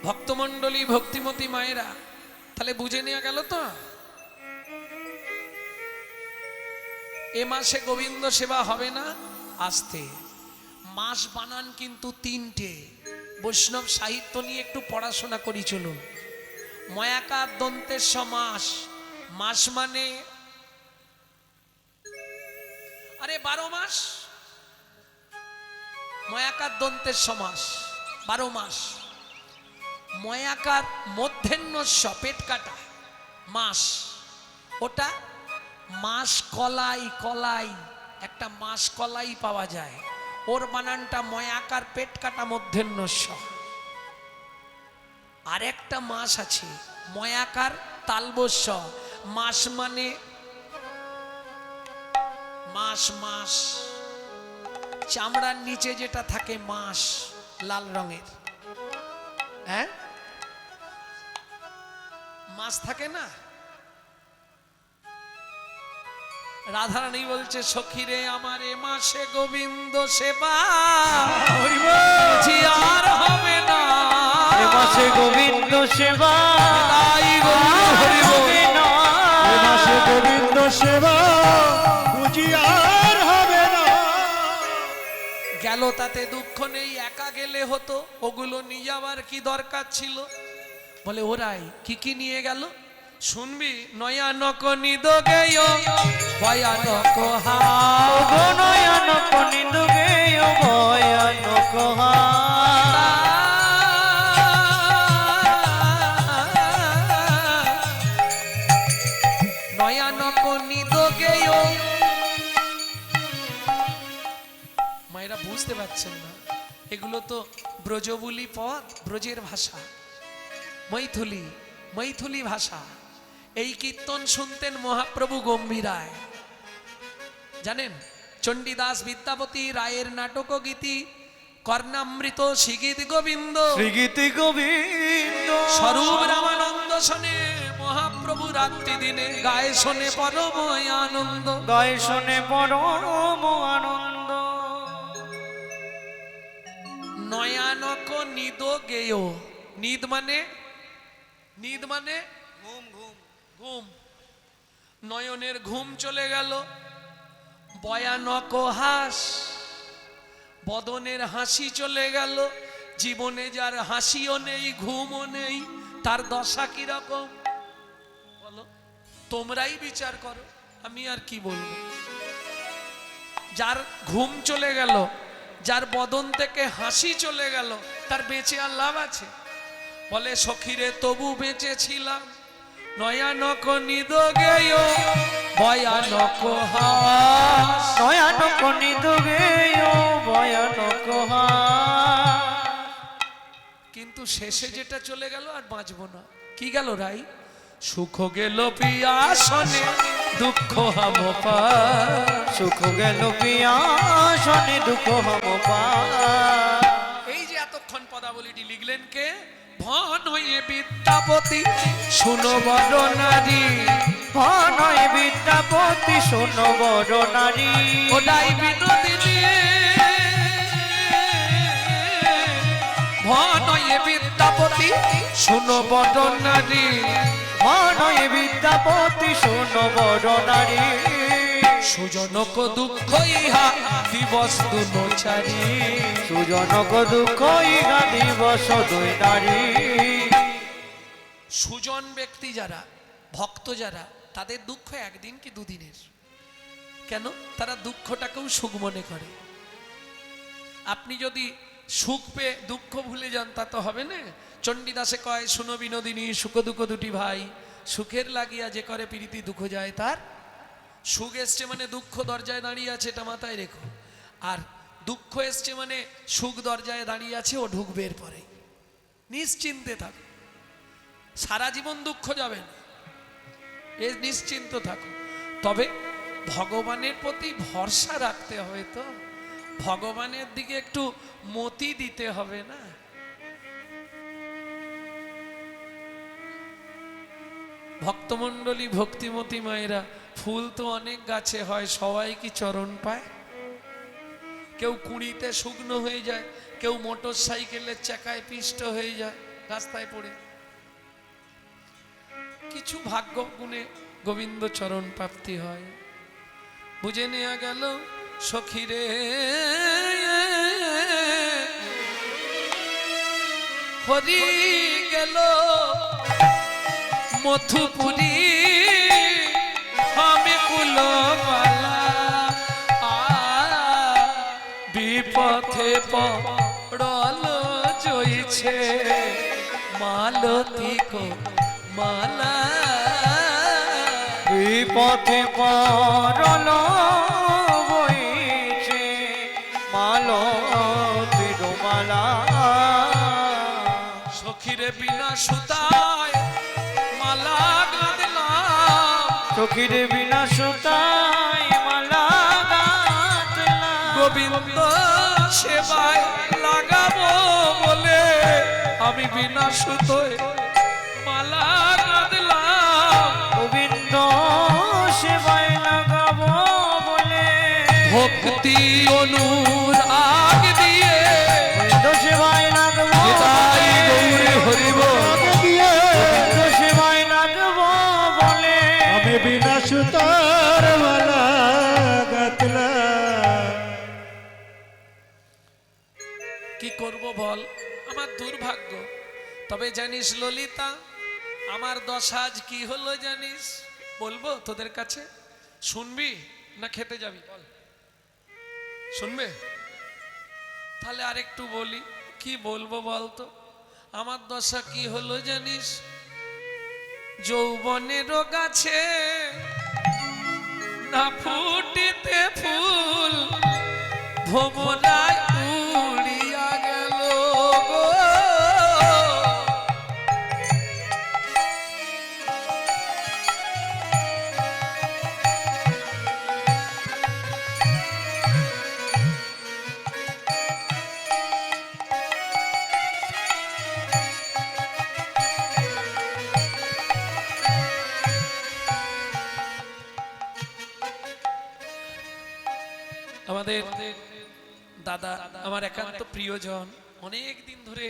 ভক্তমণ্ডলী ভক্তিমতী মায়েরা, তাহলে বুঝে নেওয়া গেল তো। এ মাসে গোবিন্দ সেবা হবে না, আসতে মাস বানান কিন্তু 3টে। বৈষ্ণব সাহিত্য নিয়ে একটু পড়াশোনা করি চলুন। ময়াকার দন্তের সমাস, মাস মানে আরে 12 মাস। ময়াকার দন্তের সমাস 12 মাস। ময়াকার মধ্যাহ্নস্য পেট কাটা মাস, ওটা মাস কলাই। কলাই একটা মাস কলাই পাওয়া যায়, ওর বানানটা ময়াকার পেট কাটা মধ্যাহ্নস্য। আর একটা মাস আছে ময়াকার তালবস্য। মাস মানে মাস, মাস চামড়ার নিচে যেটা থাকে মাস, লাল রঙের, হ্যাঁ মাস থাকে না। রাধারানী বলছে, সখীরে আমার এ মাসে গোবিন্দ সেবা আর হবে না। এ মাসে গোবিন্দ সেবা তাই গোবিন্দ হরি বল। হবে না। এ মাসে গোবিন্দ সেবা বুঝি আর হবে না। গেল তাতে দুঃখ নেই, একা গেলে হতো, ওগুলো নিয়ে যাওয়ার কি দরকার ছিল? বলে ওরাই কি কি নিয়ে গেল শুনবি। নয়ানক নিদোগেয় ভয়ানক হা, ওগো নয়নক নিদোগেয় ভয়ানক হা। নয়ানক নিদোগেয়। মায়েরা বুঝতে পারছেন না, এগুলো তো ব্রজবুলি পদ, ব্রজের ভাষা, মৈথিলি, মৈথিলি ভাষা। এই কীর্তন শুনতেন মহাপ্রভু গম্ভীরায়, জানেন? চণ্ডীদাস বিদ্যাপতি রায়ের নাটক গীতি, কর্ণামৃত শ্রীগীত গোবিন্দ, শ্রীগীতি গোবিন্দ, স্বরূপ রামানন্দ শোনে মহাপ্রভু রাত্রি দিনে গায়ে শোনে পরম আনন্দ। গায়ে শোনে পরম আনন্দ। নয়ানক নিদ গেয়। নিদ মানে, নিদ মানে ঘুম, ঘুম, ঘুম। নয়নের ঘুম চলে গেল। ভয়ানক হাস, বদনের হাসি চলে গেল। জীবনে যার হাসিও নেই, ঘুমও নেই, তার দশা কি রকম বলো? তোমরাই বিচার করো, আমি আর কি বলবো। যার ঘুম চলে গেল, যার বদন থেকে হাসি চলে গেল, তার বেঁচে আর লাভ আছে? বলে সখীরে তবু বেঁচে ছিলাম, নয়ানক নিদোগেয় ভয়ানক হাস। নয়ানক নিদোগেয় ভয়ানক হা। কিন্তু শেষে যেটা চলে গেল আর বাঁচবো না। কি গেল রাই? সুখ গেল পিয়াসনে, দুঃখ হাম পার। সুখ গেল পিয়াসনে, দুঃখ হাম পার। এই যে এতক্ষণ পদাবলীটি লিখলেন কে? ভন হয়ে বিদ্যাপতি শুনো বড় নারী। ভনয় বিদ্যাপতি শোনো বড় নারী। ওটাই বিনোদিনী। ভন হয়ে বিদ্যাপতি শুনো বড় নারী। ভনয় বিদ্যাপতি শোনো বড় নারী। সুজনক দুঃখ ইহা দিবস দুনচারী। সুজনক দুঃখ ইহা দিবস দুই নারী। সুজন ব্যক্তি যারা, ভক্ত যারা, তাদের দুঃখ একদিন কি দুদিনের। কেন? তারা দুঃখটাকেও সুখ মনে করে। আপনি যদি সুখ পেয়ে দুঃখ ভুলে যান তা তো হবে না। চণ্ডীদাসে কয়, শুনো বিনোদিনী সুখ দুঃখ দুটি ভাই, সুখের লাগিয়া যে করে প্রীতি দুঃখ যায় তার সুখ এসছে মানে দুঃখ দরজায় দাঁড়িয়ে আছে, এটা মাথায় রেখো। আর দুঃখ এসছে মানে সুখ দরজায় দাঁড়িয়ে আছে, ও ঢুকবে এরপরে, নিশ্চিন্তে থাকো। সারা জীবন দুঃখ যাবে না, এ নিশ্চিন্ত থাকো। তবে ভগবানের প্রতি ভরসা রাখতে হবে, তো ভগবানের দিকে একটু মতি দিতে হবে না। ভক্তমণ্ডলী, ভক্তিমতী মায়েরা, ফুল তো অনেক গাছে হয়, সবাই কি চরণ পায়? কেউ কুড়িতে শুকনো হয়ে যায়, কেউ মোটর সাইকেলের চাকায় পিষ্ট হয়ে যায় রাস্তায় পড়ে। কিছু ভাগ্য গুণে গোবিন্দ চরণ প্রাপ্তি হয়। বুঝে নেওয়া গেল সখীরে হরি গেল মথুপুরী আমি কুলবালা, বিপথে পড়ল জইছে মালতী কো মালা, বিপথে পরল বইছে মালতীর মালা। সখীরে বিনা সুতায় মালা গাঁথলাম, সখীর বিনা সুতায় মালা গাঁথলাম, গোবিন্দ সেবায় লাগাবো বলে আমি বিনা সুতোয় মালা গাঁথলাম, গোবিন্দ সেবায় লাগাবো বলে ভক্তি অনুরাগ দিয়ে গোবিন্দ সেবায় লাগবো, নিতাই গৌরী হরি বল। গোবিন্দ সেবায় লাগবো বলে আমি বিনা সুতার মালা গাঁথলাম। কি করব বল, আমার দুর্ভাগ্য। তবে জানিস ললিতা, আমার দশা আজ কি হলো জানিস? বলবো তোদের কাছে, শুনবি না খেতে যাবি? বল, শুনবে? তাহলে আরেকটু বলি, কি বলবো বলতো? আমার দশা কি হলো জানিস? যৌবনেরও গাছে না ফুটিতে ফুল, ভোমরায় উড়িয়া গেল গো। আমাদের দাদা, আমার একান্ত প্রিয়জন, অনেক দিন ধরে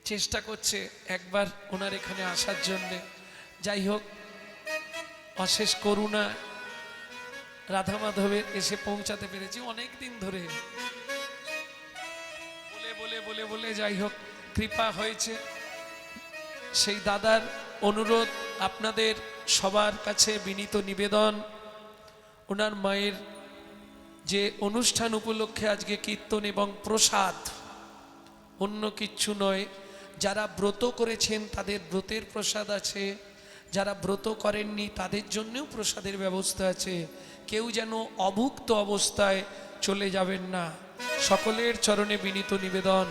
চেষ্টা করছে একবার ওনার এখানে আসার জন্য। যাই হোক, অশেষ করুণা রাধা মাধবে এসে পৌঁছাতে পেরেছি। অনেক দিন ধরে বলে বলে বলে বলে যাই হোক কৃপা হয়েছে। সেই দাদার অনুরোধ, আপনাদের সবার কাছে বিনীত নিবেদন, ওনার মায়ের যে অনুষ্ঠান উপলক্ষে আজকে কীর্তন এবং প্রসাদ, অন্য কিচ্ছু নয়। যারা ব্রত করেছেন তাদের ব্রতের প্রসাদ আছে, যারা ব্রত করেননি তাদের জন্যও প্রসাদের ব্যবস্থা আছে। কেউ যেন অভুক্ত অবস্থায় চলে যাবেন না, সকলের চরণে বিনীত নিবেদন।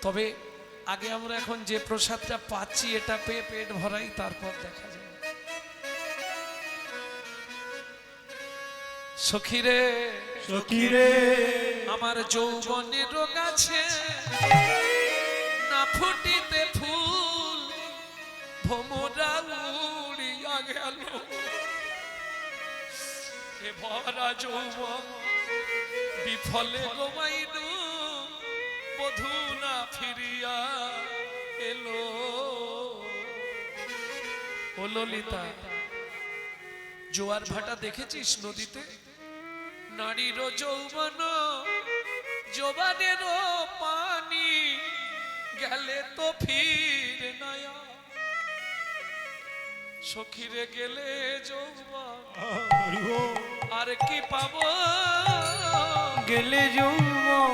তবে আগে আমরা এখন যে প্রসাদটা পাচ্ছি, এটা পেয়ে পেট ভরাই, তারপর দেখা যাবে। সখীরে সখীরে আমার যৌবনের গাছে না ফুটিতে ফুল, ভোমরা উড়িয়া গেল। এ ভরা যৌবন বিফলে গোমাইনু, বধূ না ফিরিয়া এলো। ও ললিতা, জোয়ার ভাটা দেখেছিস নদীতে? নারীর যৌবন জোবানেরও পানি গেলে তো ফির নয়া। সখীরে গেলে যৌবন আর কি পাবো? গেলে যৌবন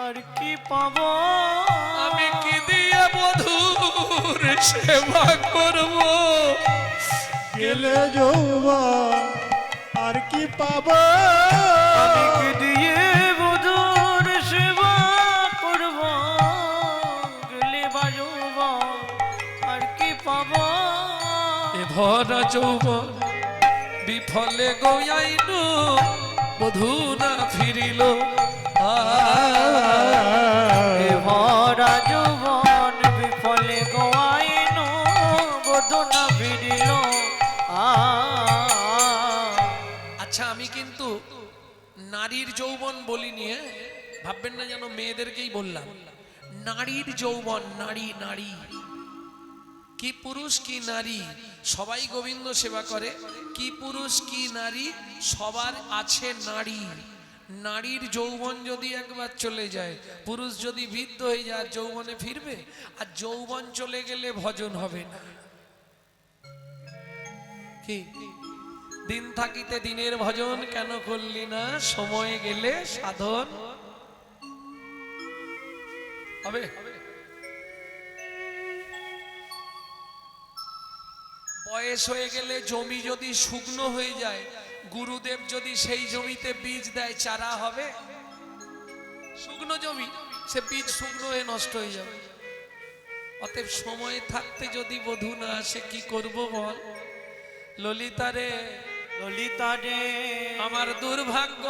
আর কি পাবো? আমি কি দিয়ে বধূ বধূর সেবা করব। গেলে যৌবন আর কি পাবো? আমি কি দিয়ে বধূর সেবা করব? গেলে বাজব আর কি পাব? এ ভরা যৌবন বিফলে গয়াইল, বধূ না ফিরিল। এ ভরা যৌবন বিফলে গোয়াইন, বধূ না ফিরিল। আচ্ছা, আমি কিন্তু নারীর যৌবন বলিনি, হ্যাঁ? ভাববেন না যেন মেয়েদেরকেই বললাম। নারীর যৌবন, নারী নারী, কি পুরুষ কি নারী সবাই গোবিন্দ সেবা করে। কি পুরুষ কি নারী সবার আছে নারী। নারীর যৌবন যদি একবার চলে যায়, পুরুষ যদি বৃদ্ধ হয়ে যায়, যৌবনে ফিরবে? আর যৌবন চলে গেলে ভজন হবে না। কি দিন থাকিতে দিনের ভজন কেন করলি না, সময় গেলে সাধন হবে। বয়স হয়ে গেলে জমি যদি শুকনো হয়ে যায়, গুরুদেব যদি সেই জমিতে বীজ দেয়, চারা হবে? শুকনো জমি, সে বীজ শুকনো হয়ে নষ্ট হয়ে যাবে। অতএব সময় থাকতে যদি বধূ না আসে, কি করব বল? ললিতা রে, ললিতা রে, আমার দুর্ভাগ্য,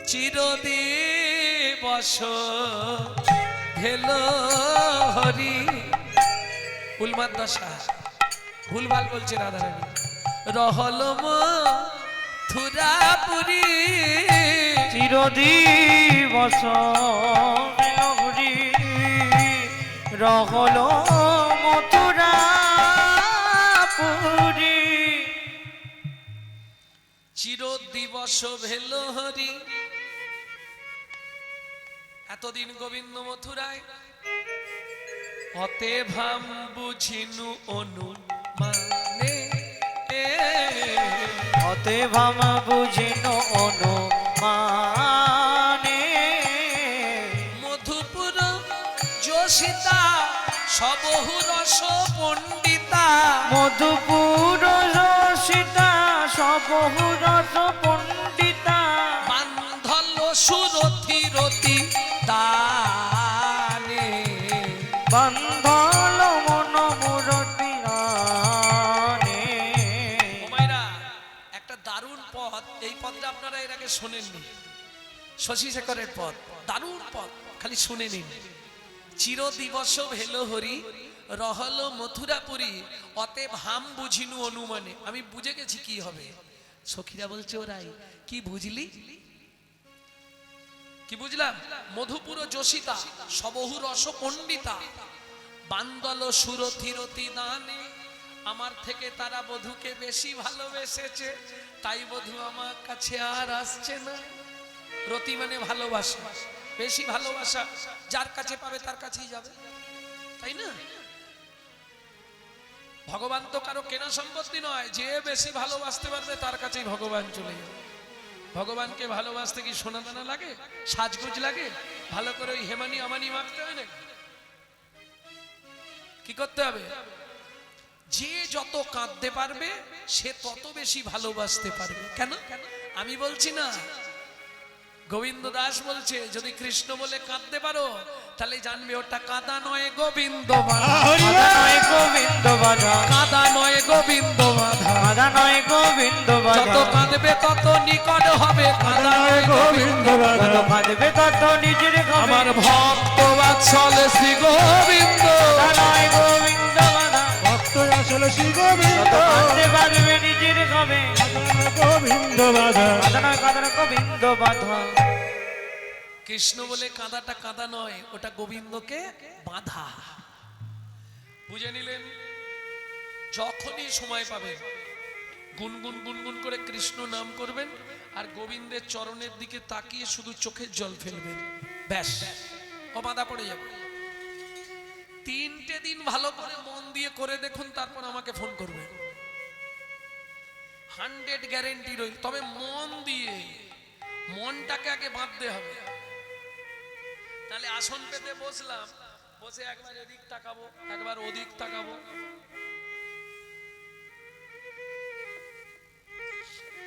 চিরদিবস ভেল হরি। উলমাদ দশা, ভুলভাল বলছে রাধারানী। রহল মথুরাপুরী, চিরদিবস হরি। রহল মথুরাপুরী, চিরদিবস ভেল হরি। এতদিন গোবিন্দ মথুরায়, অতে ভাম বুঝিনু অনু মানে। অতে ভাম বুঝিন অনুমানে। মধুপুর যোশিতা সবহু রস পণ্ডিতা। মধুপুর সীতা সবহু রস পণ্ডিতা। বান্ধল সুরথি রতি দানে। বান্ধল মন মুরতি আনে। ও মায়েরা, একটা দারুণ পদ, এই পদটা আপনারা এর আগে শোনেননি। শশী শেখরের পদ, দারুণ পদ, খালি শুনে নিন। চিরদিবস ভেল হরি, রহল মথুরাপুরী, অতএব হাম বুঝিনু অনুমানে। আমি বুঝে গেছি কি হবে। সখীরা বলছে, ওরাই কি বুঝলি? কি বুঝলাম? মধুপুর যোশিতা সবহু রস পণ্ডিতা। বান্দল সুরথিরতি দানে। আমার থেকে তারা বধূকে বেশি ভালোবেসেছে, তাই বধূ আমার কাছে আর আসছে না। রতি মানে ভালোবাসা, বেশি ভালোবাসা। যার কাছে পাবে তার কাছেই যাবে, তাই না? ভগবান তো কারো কেনা সম্পত্তি নয়, যে বেশি ভালোবাসতে পারবে তার কাছেই ভগবান চলে যাবে। ভগবানকে ভালোবাসতে কি সোনা দানা লাগে, সাজগোজ লাগে? ভালো করে ওই হেমানি আমানি মাখতে হয় না? কি করতে হবে? যে যত কাঁদতে পারবে সে তত বেশি ভালোবাসতে পারবে। কেন? আমি বলছি না, গোবিন্দ দাস বলছে, যদি কৃষ্ণ বলে কাঁদতে পারো তাহলে জানবে ওটা কাঁদা নয় গোবিন্দ বাধা। কাদা নয় গোবিন্দ বাধা। কাঁদা নয় গোবিন্দ বাধা। কাদা নয় গোবিন্দ যত বাধা। কাঁদবে তত নিকট হবে কাঁদা নয় গোবিন্দ বাধা। যত কাঁদবে তত নিজের হবে। আমার ভক্ত বাৎসল শ্রী গোবিন্দ। কাদা নয় গোবিন্দ বাধা। ভক্ত আসলে শ্রী গোবিন্দ। যত কাঁদতে পারবে নিজের হবে। গোবিন্দ বাধা। কাদা নয় গোবিন্দ বাধা। কৃষ্ণ বলে কাঁদাটা কাঁদা নয়, ওটা গোবিন্দকে বাধা। বুঝে নিলেন? যখনই সময় পাবেন গুনগুন গুনগুন করে কৃষ্ণ নাম করবেন, আর গোবিন্দের চরণের দিকে তাকিয়ে শুধু চোখের জল ফেলবেন, ব্যাস, ও বাধা পড়ে যাবে। 3টে দিন ভালো করে মন দিয়ে করে দেখুন, তারপর আমাকে ফোন করবেন। 100 গ্যারেন্টি রইল। তবে মন দিয়ে, মনটাকে আগে বাঁধতে হবে। তাহলে আসন পেতে বসলাম, বসে একবার এদিক তাকাবো, একবার ওদিক তাকাবো।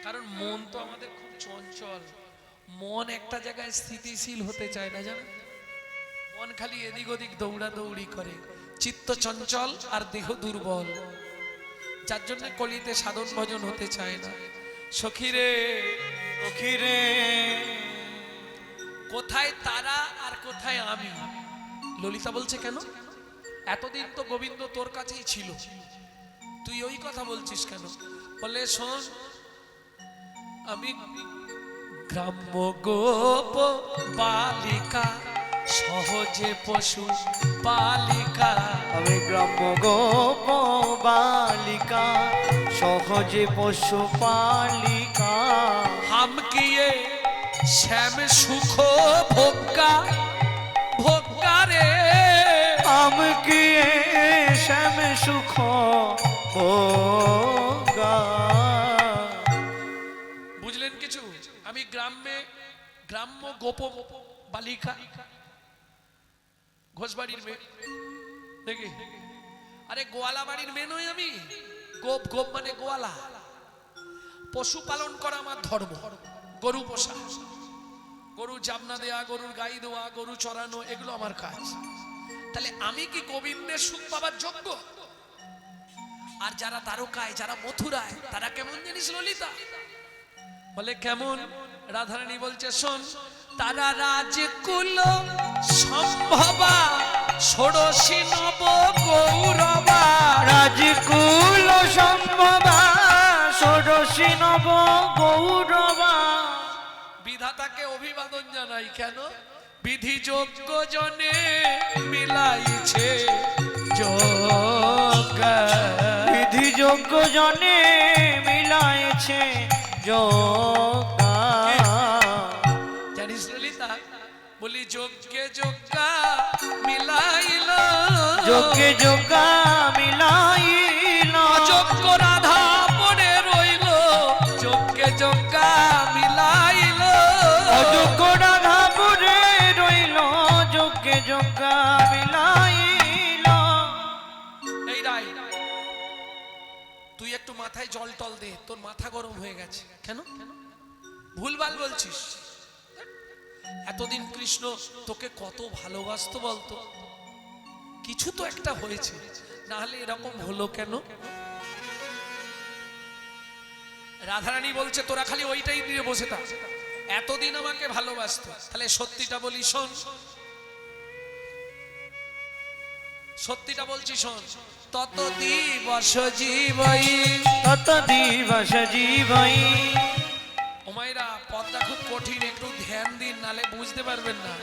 কারণ মন তো আমাদের খুব চঞ্চল, মন একটা জায়গায় স্থিতিশীল হতে চায় না, জানেন? মন খালি এদিক ওদিক দৌড়াদৌড়ি করে, চিত্ত চঞ্চল আর দেহ দুর্বল, যার জন্য কলিতে সাধন ভজন হতে চায় না। সখীরে সখীরে কোথায় তারা আর কোথায় আমি? ললিতা বলছে কেন? এতদিন তো গোবিন্দ তোর কাছেই ছিল, তুই ওই কথা বলছিস কেন? বলে শোন, আমি গ্রাম্য গোপ বালিকা, সহজে পশু বালিকা। আমি গ্রাম্য গোপ বালিকা, সহজে পশু পালিকা। হাম কিয়ে শ্যাম সুখ ভোগা, ভোগা রে। আম কিয়ে শ্যাম সুখ ভোগা। বুঝলেন কিছু? আমি গ্রাম্য গোপ বালিকা, ঘোষবাড়ির মেয়ে দেখি। আরে গোয়ালা বাড়ির মেয়ে নই আমি। গোপ, গোপ মানে গোয়ালা। পশু পালন করা আমার ধর্ম, গরু পোষা, গরু জাবনা দেয়া, গরুর গাই দেওয়া, গরু চড়ানো, এগুলো আমার কাজ। তাহলে আমি কি গোবিন্দের সুখ পাবার যোগ্য? আর যারা দ্বারকায়, যারা মথুরায়, তারা কেমন জানিস ললিতা? বলে কেমন? রাধারানী বলছে শোন, তারা রাজকুল সম্ভবা, ষোড়শী নব গৌরবা। রাজকুল সম্ভবা, ষোড়শী নব গৌরবা। বিধাতাকে অভিবাদন জানাই। কেন? বিধি যোগ্য জনে মিলাইছে যোগ। বিধি যোগ্য জনে মিলাইছে যোগা। জানিস ললিতা? বলি যোগ্যে যোগ্যা মিলাইল, যোগ্যে যোগা মিলাইল। অযোগ্য রাধা পড়ে রইল, যোগ্যে যোগ্যা মিলাইল। অযোগ্য রাধা পড়ে রইল, যোগ্যে যোগা মিলাইল। এই রাই, তুই একটু মাথায় জল টল দে, তোর মাথা গরম হয়ে গেছে। কেন? ভুলভাল বলছিস। এতদিন কৃষ্ণ তোকে কত ভালোবাসতো বলতো? কিছু তো একটা হয়েছে, না হলে এরকম হলো কেন? রাধারানী বলছে তোরা খালি ওইটাই দিয়ে বসে থাক, এতদিন আমাকে ভালোবাসতো। তাহলে সত্যিটা বলি শোন, সত্যিটা বলছি শোন। তত দিবস জীবই, তত দিবস জীবই। ওমাইরা পদটা খুব কঠিন, একটু ধ্যান দিন, নালে বুঝতে পারবেন না।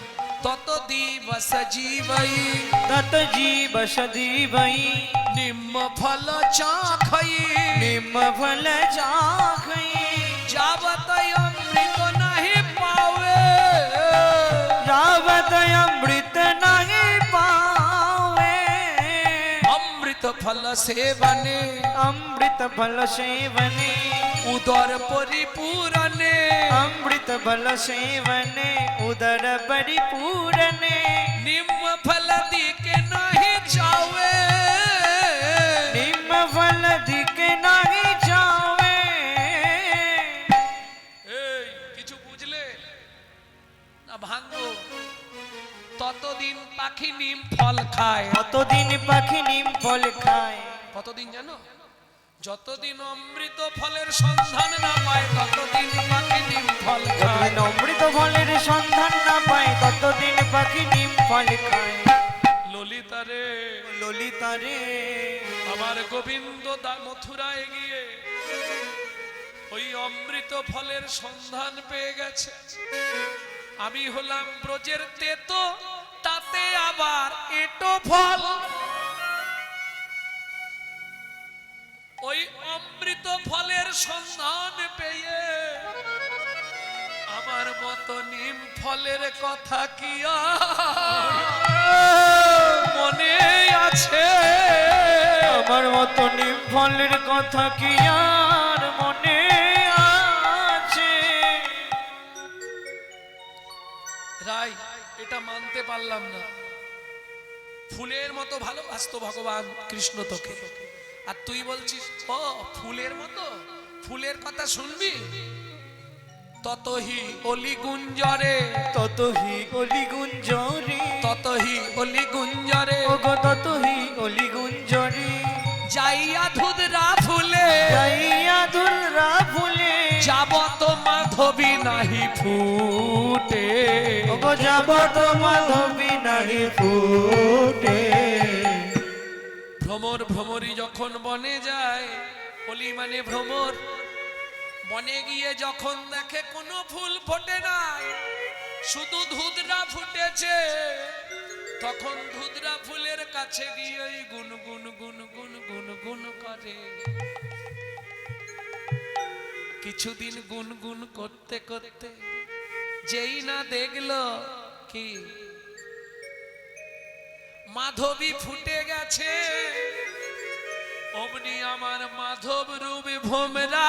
তত দিবস জীবই, তত জীবস জীবই। নিম্ন ফল চাখই, নিম্ন ফল চাখই। যাবত অমৃত নাহি পাওয়ে, যাবত অমৃত নাহি পাওয়ে। অমৃত ফল সেবনে, অমৃত ফল সেবনে। উদর পরিপূরণে, অমৃত ফল সেবনে। উদর পরিপূরণে। নিম্ন ফল দিকে নাহি চাওয়ে, নিম্ন ফল দিকে নাহি যাওয়ে। এই কিছু বুঝলে না? ভাঙ্গো। ততদিন পাখি নিম ফল খায়। কতদিন পাখি নিম ফল খায়। কতদিন জানো? যতদিন অমৃত ফলের সন্ধান না পায়, ততদিন পাখি নিম ফল খায়। যতদিন অমৃত ফলের সন্ধান না পায়, ততদিন পাখি নিম ফল খায়। ললিতা রে, ললিতা রে, আমার গোবিন্দ মথুরায় গিয়ে ওই অমৃত ফলের সন্ধান পেয়ে গেছে। আমি হলাম ব্রজের তেতো, তাতে আবার এটো ফল। ওই অমৃত ফলের সন্ধান পেয়ে আমার মতো নিম ফলের কথা কি আর মনে আছে? আমার মতো নিম ফলের কথা কি আর মনে আছে? রাই, এটা মানতে পারলাম না। ফুলের মতো ভালোবাসতো ভগবান কৃষ্ণ তোকে, আর তুই বলছিস ও ফুলের মতো, ফুলের কথা শুনবি? ততহি অলি গুঞ্জরে, ততহি অলি গুঞ্জরে, ততহি অলি গুঞ্জরে, ওগো ততহি অলি গুঞ্জরে, যাইয়া ধুদরা ফুলে, যাইয়া দুলরা ফুলে, যাবত মাধবী নাহি ফুটে, ওগো যাবত মাধবী নাহি ফুটে। ভ্রমর ভ্রমরী যখন বনে যায়, অলি মানে ভ্রমর, বনে গিয়ে যখন দেখে কোনো ফুল ফোটে নাই, শুধু ধুদরা ফুটেছে, তখন ধুদরা ফুলের কাছে গিয়ে গুন গুন গুন গুন গুন গুন করে। কিছুদিন গুন গুন করতে করতে যেই না দেখলো কি মাধবী ফুটে গেছে, অমনি আমার মাধব রূপ ভোমরা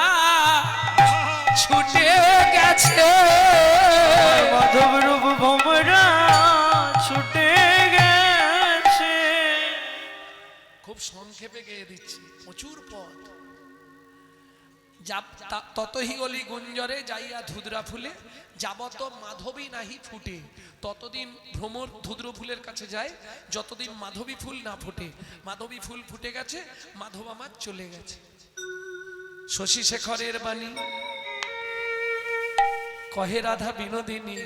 ছুটে গেছে, মাধব রূপ ভোমরা ছুটে গেছে। খুব সংক্ষেপে গেয়ে দিচ্ছি, প্রচুর পথ। ততহি অলি গুঞ্জরে যাইয়া ধুদরা ফুলে, যাবত মাধবী নাহি ফুটে, ততদিন ভ্রমর ধুদ্র ফুলের কাছে যায় যতদিন মাধবী ফুল না ফুটে। মাধবী ফুল ফুটে গেছে, মাধব আমার চলে গেছে। শশী শেখরের বাণী কহে রাধা বিনোদিনী,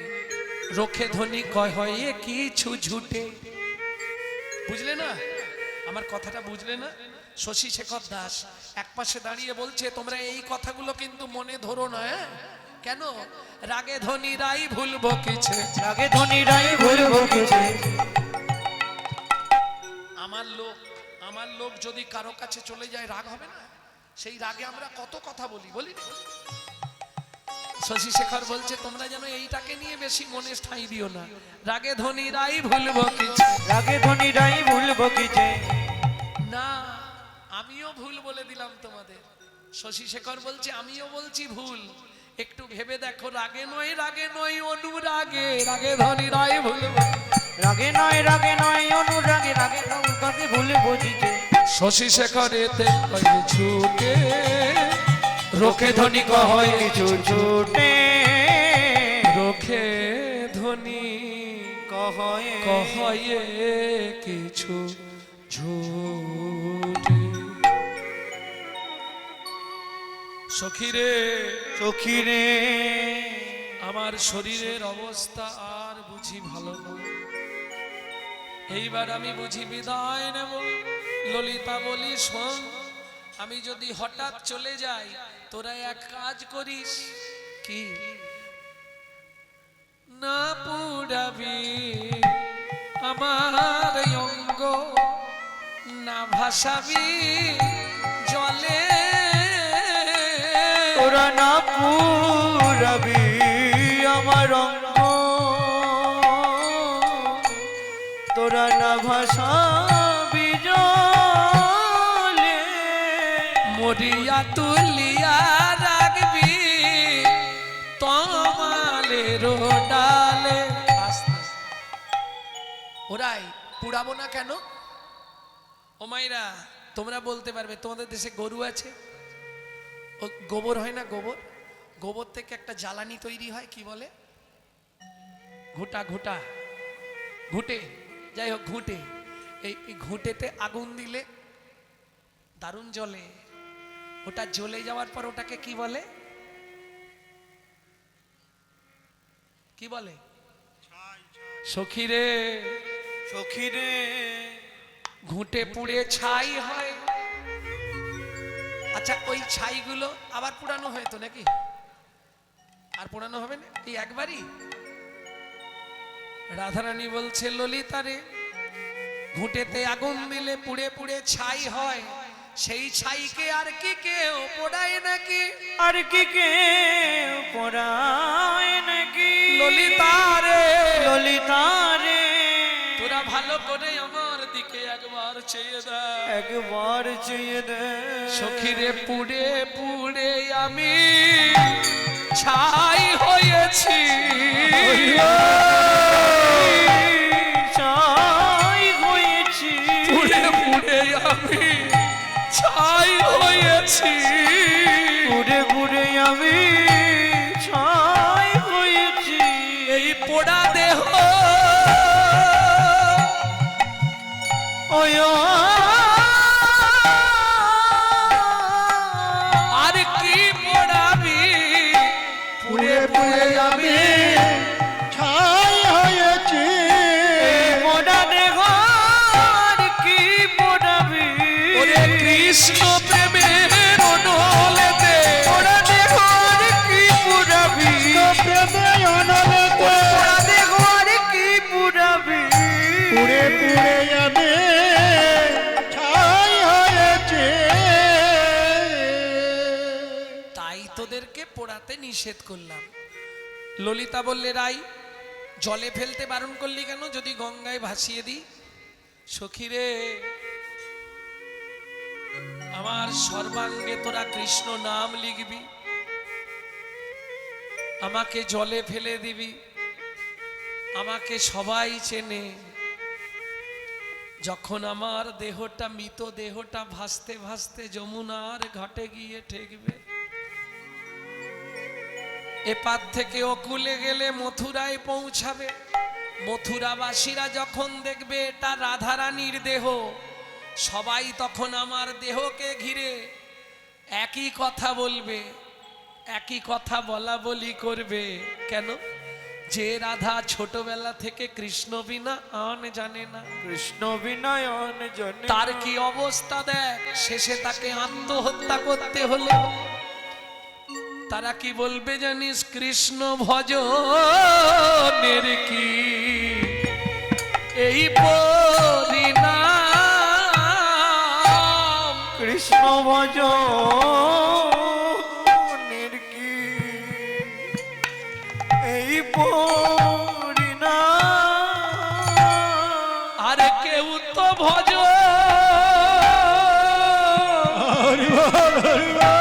রোখে ধ্বনি কহে কিছু ঝুটে। বুঝলে না আমার কথাটা, বুঝলে না? শশী শেখর দাস এক পাশে দাঁড়িয়ে বলছে তোমরা এই কথাগুলো কিন্তু মনে ধরো না। কেন? রাগে ধনী রাই ভুলবো কিছু, রাগে ধনী রাই ভুলবো কিছু। আমার লোক যদি কারো কাছে চলে যায় রাগ হবে না? সেই রাগে আমরা কত কথা বলি, বলি না? শশী শেখর বলছে তোমরা যেন এইটাকে নিয়ে বেশি মনে ঠাঁই দিও না। রাগে ধনী রাই ভুলবো কিছু, রাগে ধনী রাই ভুলবো কিছু। না আমিও ভুল বলে দিলাম তোমাদের। শশী শেখর বলছে আমিও বলছি ভুল, একটু ভেবে দেখো। রাগে নয় অনুরাগে, রাগে ধনী রাই ভুলবো, রাগে নয় অনুরাগে, রাগে নয় ভুলবো কিছু। শশী শেখর এতে কয়ে ছুটে, রোখে ধনী কয় কিছু ছুটে, রোখে ধনী কয়ে কিছু ঝুটে। সখীরে সখীরে আমার শরীরের অবস্থা আর বুঝি ভালো নয়, এইবার আমি বুঝি বিদায় নেব। ললিতা বলি শোন, আমি যদি হঠাৎ চলে যাই তোরা এক কাজ করিস, কি না পুড়াবি আমার অঙ্গ, না ভাসাবি জলে, তোরা না পুরাবি আমার অঙ্গ, তোরা না ভাসাবি জলে, মরিয়া তুলিয়া রাখবি তমালের ডালে। ওরাই পুড়াবো না কেন? ও মাইরা তোমরা বলতে পারবে তোমাদের দেশে গরু আছে, ও গোবর হয় না, গোবর থেকে একটা জ্বালানি তৈরি হয়, কি বলে? ঘুটে, যাই হোক ঘুটে। এই ঘুটেতে আগুন দিলে দারুণ জ্বলে, ওটা জ্বলে যাওয়ার পর ওটাকে কি বলে? কি বলে? সখীরে সখীরে ঘুটে পুড়ে ছাই হয়। আচ্ছা ওই ছাইগুলো আবার পুরানো হয় তো নাকি? আর পুরানো হবে না এই একবারই? রাধারানী বলছে ললিতারে, ঘুটেতে আগুন দিলে পুড়ে পুড়ে ছাই হয়, সেই ছাইকে আর কি কেউ পোড়ায় নাকি? আর কি কে পড়ায় নাকি? ললিতারে, ললিতারে তোরা ভালো করে আমার দিকে একবার চেয়ে দেখ, একবার চেয়ে দে। সখীরে পুড়ে পুড়ে আমি ছাই হয়েছি, ছাই হয়েছি হয় আর কি পড়াবি পুড়ে পুড়ে যাবে ছাই হয়েছে মোড়া দেহ আর কি পোড়াবি ওরে কৃষ্ণ প্রেমের অনলেতে মোড়া দেহ আর কি পোড়াবি প্রেমে অনলেতে মোড়া দেহ আর কি পোড়াবি পুড়ে পুড়ে যাবে ছাই হয়েছে তাই তোদেরকে পোড়াতে নিষেধ করলাম। ললিতা বললে, রাই জলে ফেলতে বারণ করলি কেন, যদি গঙ্গায় ভাসিয়ে দিই? সখী রে, আমার সর্বাঙ্গে তোরা কৃষ্ণ নাম লিখবি, আমাকে জলে ফেলে দিবি, আমাকে সবাই চেনে। যখন আমার দেহটা, মৃত দেহটা ভাসতে ভাসতে যমুনার ঘাটে গিয়ে ঠেকবে, এপার থেকে অকুলে গেলে মথুরায় পৌঁছাবে, মথুরাবাসীরা যখন দেখবে এটা রাধারানীর দেহ, সবাই তখন আমার দেহকে ঘিরে একই কথা বলবে, একই কথা বলা বলি করবে। কেন? যে রাধা ছোটবেলা থেকে কৃষ্ণ বিনা আন জানে না, কৃষ্ণ বিনয়ন জন তার কি অবস্থা দেখ, শেষে তাকে আত্মহত্যা করতে হলো। তারা কি বলবে জানিস? কৃষ্ণ ভজনের কি এই পরিণাম, কৃষ্ণ ভজনের কি এই পরিণাম আর কেউ তো ভজ হরি বল হরি বল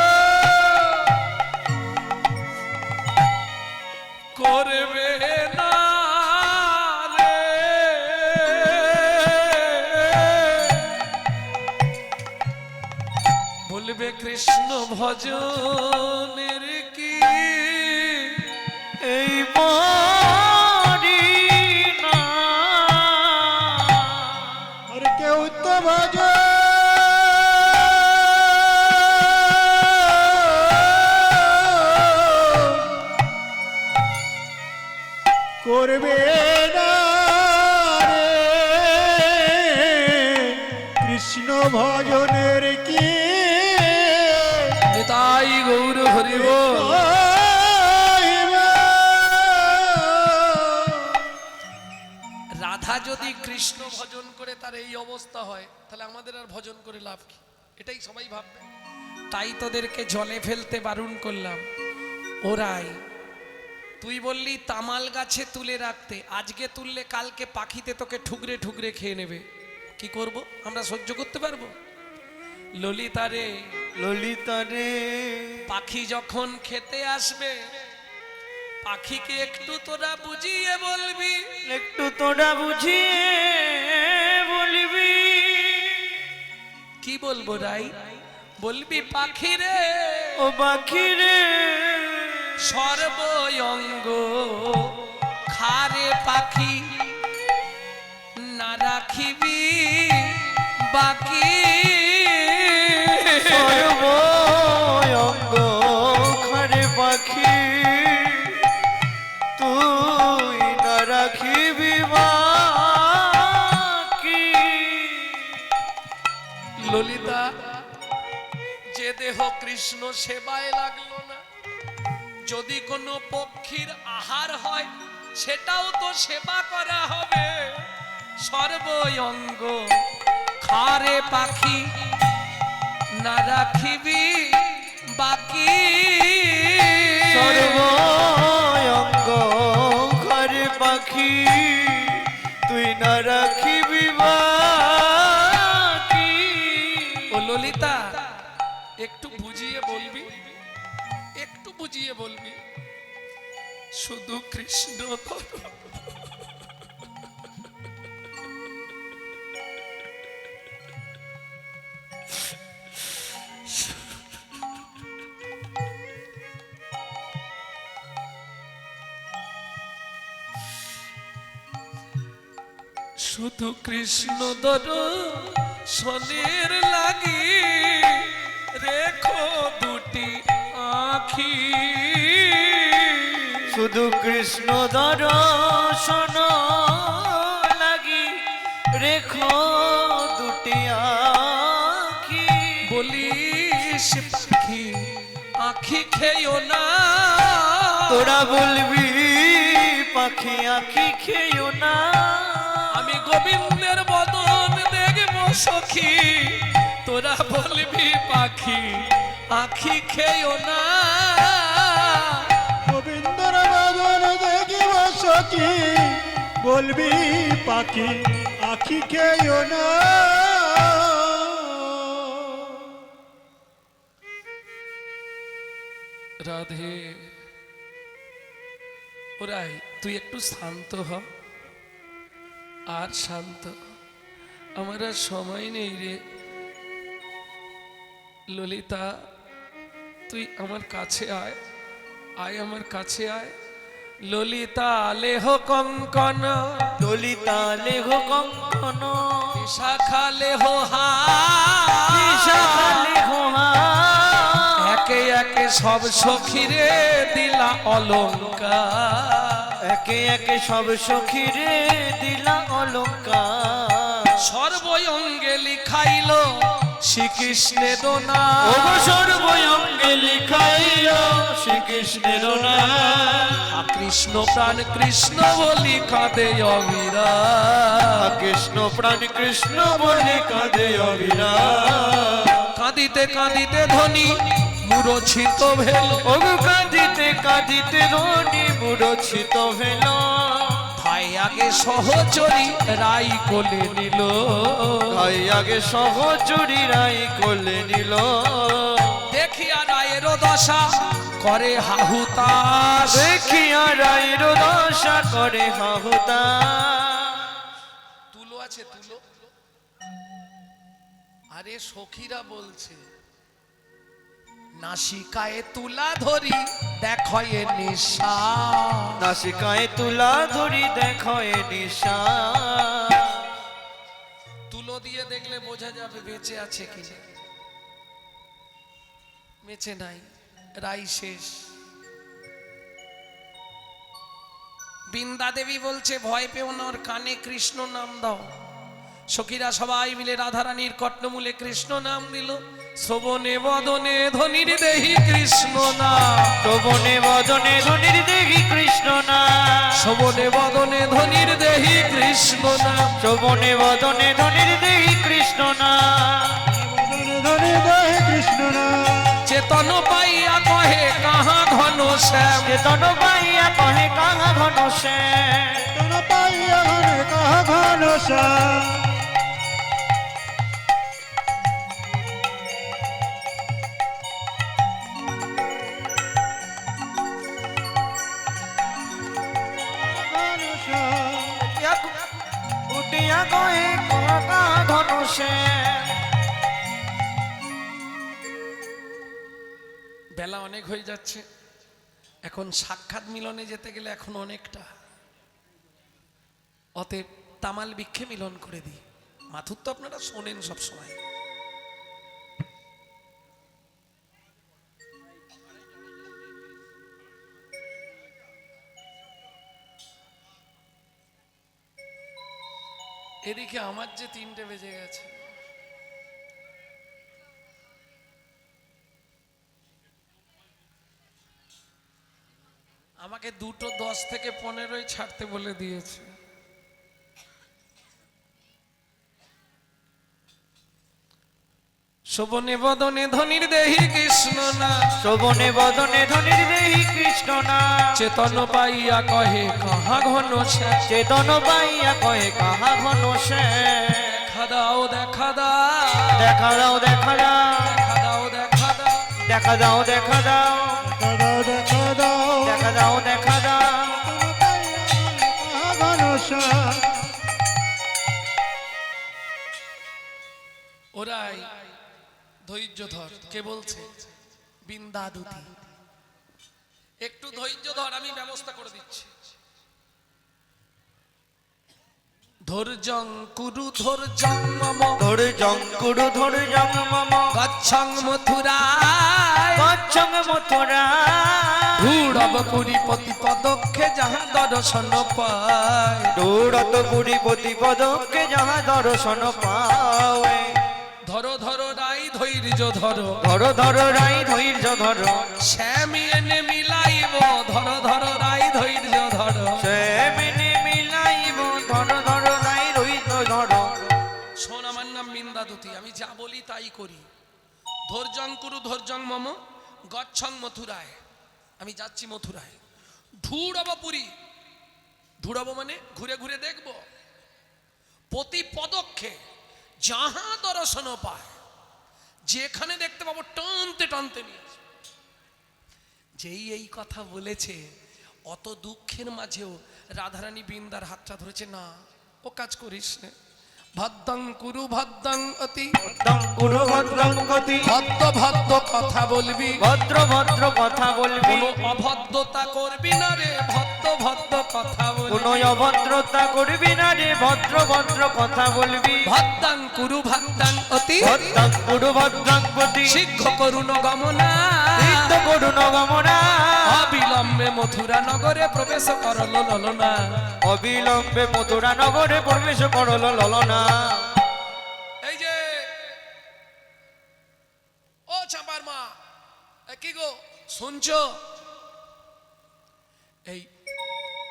করবে না রে। বলবে কৃষ্ণ ভজনের কি এই পরিণাম আর কেউ তো ভজ করবে না রে কৃষ্ণ ভজনের কি তাই গৌর হরিব। রাধা যদি কৃষ্ণ ভজন করে তার এই অবস্থা হয়, তাহলে আমাদের আর ভজন করে লাভ কি? এটাই সবাই ভাববে। তাই তোদেরকে জলে ফেলতে বারণ করলাম। ওরাই তুই বললি তামাল গাছে তুলে রাখতে, আজকে তুললে কালকে পাখিতে তোকে ঠুকরে ঠুকরে খেয়ে নেবে। কি করব? আমরা সহ্য করতে পারবো? ললিতা রে, ললিতা রে পাখি যখন খেতে আসবে, পাখিকে একটু তোরা বুঝিয়ে বলবি, একটু তোরা বুঝিয়ে বলবি কি বলবো রাই? বলবি পাখি রে, ও পাখি রে সর্বঙ্গ খারে পাখি, না রাখিবি বাকি। সর্বঙ্গ খারে পাখি, তুই না রাখিবি বাকি। ললিতা, যে দেহ কৃষ্ণ সেবায় লাগলো না, যদি কোনো পক্ষীর আহার হয় সেটাও তো সেবা করা হবে। সর্বঙ্গ খারে পাখি, না রাখিবি বাকি। সর্বঙ্গ খারে পাখি, তুই না রাখিবি বাকি। ও ললিতা, একটু বুঝিয়ে বলবি, একটু বুঝিয়ে বলবি, শুধু কৃষ্ণ করো। শুধু কৃষ্ণ দর্শনের লাগি রেখো দুটি আখি। শুধু কৃষ্ণ দর্শন লাগি রেখো দুটি আখি। বলিস পাখি আখি খেয়েও না, তোরা বলবি পাখি আখি খেয়েও না। আমি গোবিন্দের বদন দেখব সখী, তোরা বলবি পাখি আখি খেয়েও না। গোবিন্দর বাদন দেখিব সখী, বলবি পাখি আখি খেয়েও না। রাধে ওরাই তুই একটু শান্ত হ, আর শান্ত হ। আমার আর সময় নেই রে। ললিতা তুই আমার কাছে আয়, আয় আমার কাছে আয়। ললিতা লেহ কঙ্কন, ললিতা লেহ কঙ্কন, শাখা লেহ হা, বিশাখা লেহ হার। একে একে সব সখীরে দিলা অলঙ্কার। একে একে সব সখীরে দিলা অলঙ্কার। সর্বঙ্গে লিখাইল শ্রীকৃষ্ণে দোনা, ওগো সর্বঙ্গে লিখাইল শ্রীকৃষ্ণের নাম। কৃষ্ণ প্রাণ কৃষ্ণ বলি কাঁদে অবিরা। কৃষ্ণ প্রাণ কৃষ্ণ বলে কাঁদে অবিরা। কাঁদিতে কাঁদিতে ধ্বনি মূরছিত ভেল, ওগো কাঁদিতে কাঁদিতে রনি মূরছিত ভেল। ভাই আগে সহচরী রাই কোলে নিল, ভাই আগে সহচরী রাই কোলে নিল। দেখিয়া রায়ের দশা করে হাহুতাস। দেখিয়া রায়ের দশা করে হাহুতাস। তুলো আছে তুলো? আরে সখীরা বলছে নাসিকায় তুলা ধরি দেখো এ নিশা। নাসিকায় তুলা ধরি দেখো এ নিশা। তুলো দিয়ে দেখলে বোঝা যাবে বেঁচে আছে কি না। বেঁচে নাই, রাই শেষ। বৃন্দা দেবী বলছে ভয় পেও না, ওর কানে কৃষ্ণ নাম দাও। সখীরা সবাই মিলে রাধারানীর কর্ণমূলে কৃষ্ণ নাম দিল। শ্রবণে বদনে ধনির দেহি কৃষ্ণ নাম, শ্রবণে বদনে ধনির দেহি কৃষ্ণ নাম। শ্রবণে বদনে ধনির দেহি কৃষ্ণ নাম। শ্রবণে বদনে ধনির দেহি কৃষ্ণ নাম। ধরে দেহে কৃষ্ণ নাম। চেতন পাইয়া কহে কাহা ঘন শ্যাম, চেতন পাইয়া কহে কাহা ঘন শ্যাম। তন পাইয়া ঘনে কাহা ঘন শ্যাম। ঘন শ্যাম। উঠিয়া কহে কাহা ঘন শ্যাম। বেলা অনেক হয়ে যাচ্ছে, এখন সাক্ষাৎ মিলনে যেতে গেলে এখন অনেকটা। অতএব তামাল বৃক্ষে মিলন করে দিই। মাথুর তো আপনারা শোনেন সব সময়। এদিকে আমার যে 3টে বেজে গেছে। আমাকে 2:10 থেকে 15 ছাড়তে বলে দিয়েছে। শোভনে বদনে ধনির দেহি কৃষ্ণ না, শ্রবণে বদনে ধনির দেহি কৃষ্ণ নাম। চেতন পাইয়া কহে কাহা ঘন শ্যাম। চেতন পাইয়া কহে কাহা ঘন শ্যাম। দেখা দাও দেখা দাও, দেখা দাও দেখা দাও, দেখা দাও দেখা দাও। দেখা দাও দেখা দাও, দেখা দাও দেখা দাও। দেখা দাও দেখা দাও। তন পাইয়া ঘনে কাহা ঘন শ্যাম। ওরাই ধৈর্য ধর। কে বলছে? বৃন্দা দুতি। একটু ধৈর্য ধর, আমি ব্যবস্থা করে দিচ্ছি। ধৈর্যং কুরু ধৈর্যং মম ধৈর্যং কুরু ধৈর্যং মম গচ্ছং মথুরায় গচ্ছং মথুরায় ধূঢ়ব পুরী প্রতি পদক্ষে যাহা দর্শন পায় দৌড়ত পুরী প্রতিপদকে যাহা দর্শন পাওয়ে ধরো ধরো রাই ধৈর্য ধরো ধরো ধরো রাই ধৈর্য ধরো শ্যামি এনে মিলাইব ধরো ধরো রাই ধৈর্য ধরো সে মেনে মিলাইব ধরো ধরো রাই ধৈর্য ধরো শোন আমার নাম বিন্দাদুতি আমি যা বলি তাই করি ধৈর্যং কুরু ধৈর্যং মম গচ্ছং মথুরায় আমি যাচ্ছি মথুরায় ধূঢ়ব পুরী ধূঢ়ব মানে ঘুরে ঘুরে দেখব প্রতি পদক্ষে যাহা দর্শন পায় যেখানে দেখতে পাবো টানতে টানতে নিয়ে আসবো। যেই এই কথা বলেছে অত দুঃখের মাঝেও রাধারানী বৃন্দার হাতটা ধরেছে না ও কাজ করিস না ভদ্রং কুরু ভদ্রং অতি ভদ্রং কুরু ভদ্রং গতি ভদ্র ভদ্র কথা বলবি ভদ্র ভদ্র কথা বলবি কোনো অভদ্রতা করবি না রে ভদ্র ভদ্র কথা কোনো বলবি অভদ্রতা করবি না রে ভদ্র ভদ্র কথা বলবি ভদ্রং কুরু ভদ্রং অতি ভদ্রং কুরু ভদ্রং গতি শীঘ্র করুণ গমনা সিদ্ধ করুণ গমনা অবিলম্বে মথুরা নগরে প্রবেশ করল ললনা অবিলম্বে মথুরা নগরে প্রবেশ করল ললনা এই যে ও চাপার মা কি গো শুনছো এই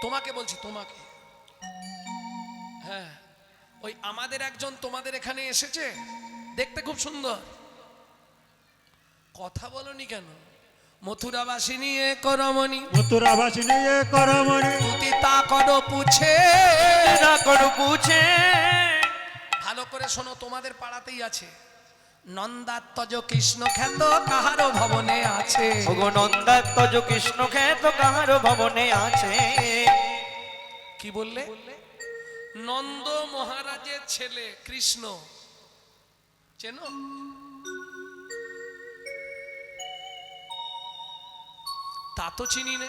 তোমাকে বলছি তোমাকে হ্যাঁ ওই আমাদের একজন তোমাদের এখানে এসেছে দেখতে খুব সুন্দর কথা বলনি কেন মথুরাবাসিনী এ করমণি মথুরাবাসিনী এ করমণি তুতি তা করো পুছে না করু পুছে ভালো করে শোনো তোমাদের পাড়াতেই আছে নন্দাত্মজ কৃষ্ণ খ্যাত কাহারো ভবনে আছে ওগো নন্দাত্মজ কৃষ্ণ খ্যাত কাহার ভবনে আছে কি বললে নন্দ মহারাজের ছেলে কৃষ্ণ চেনো তা তো চিনি নে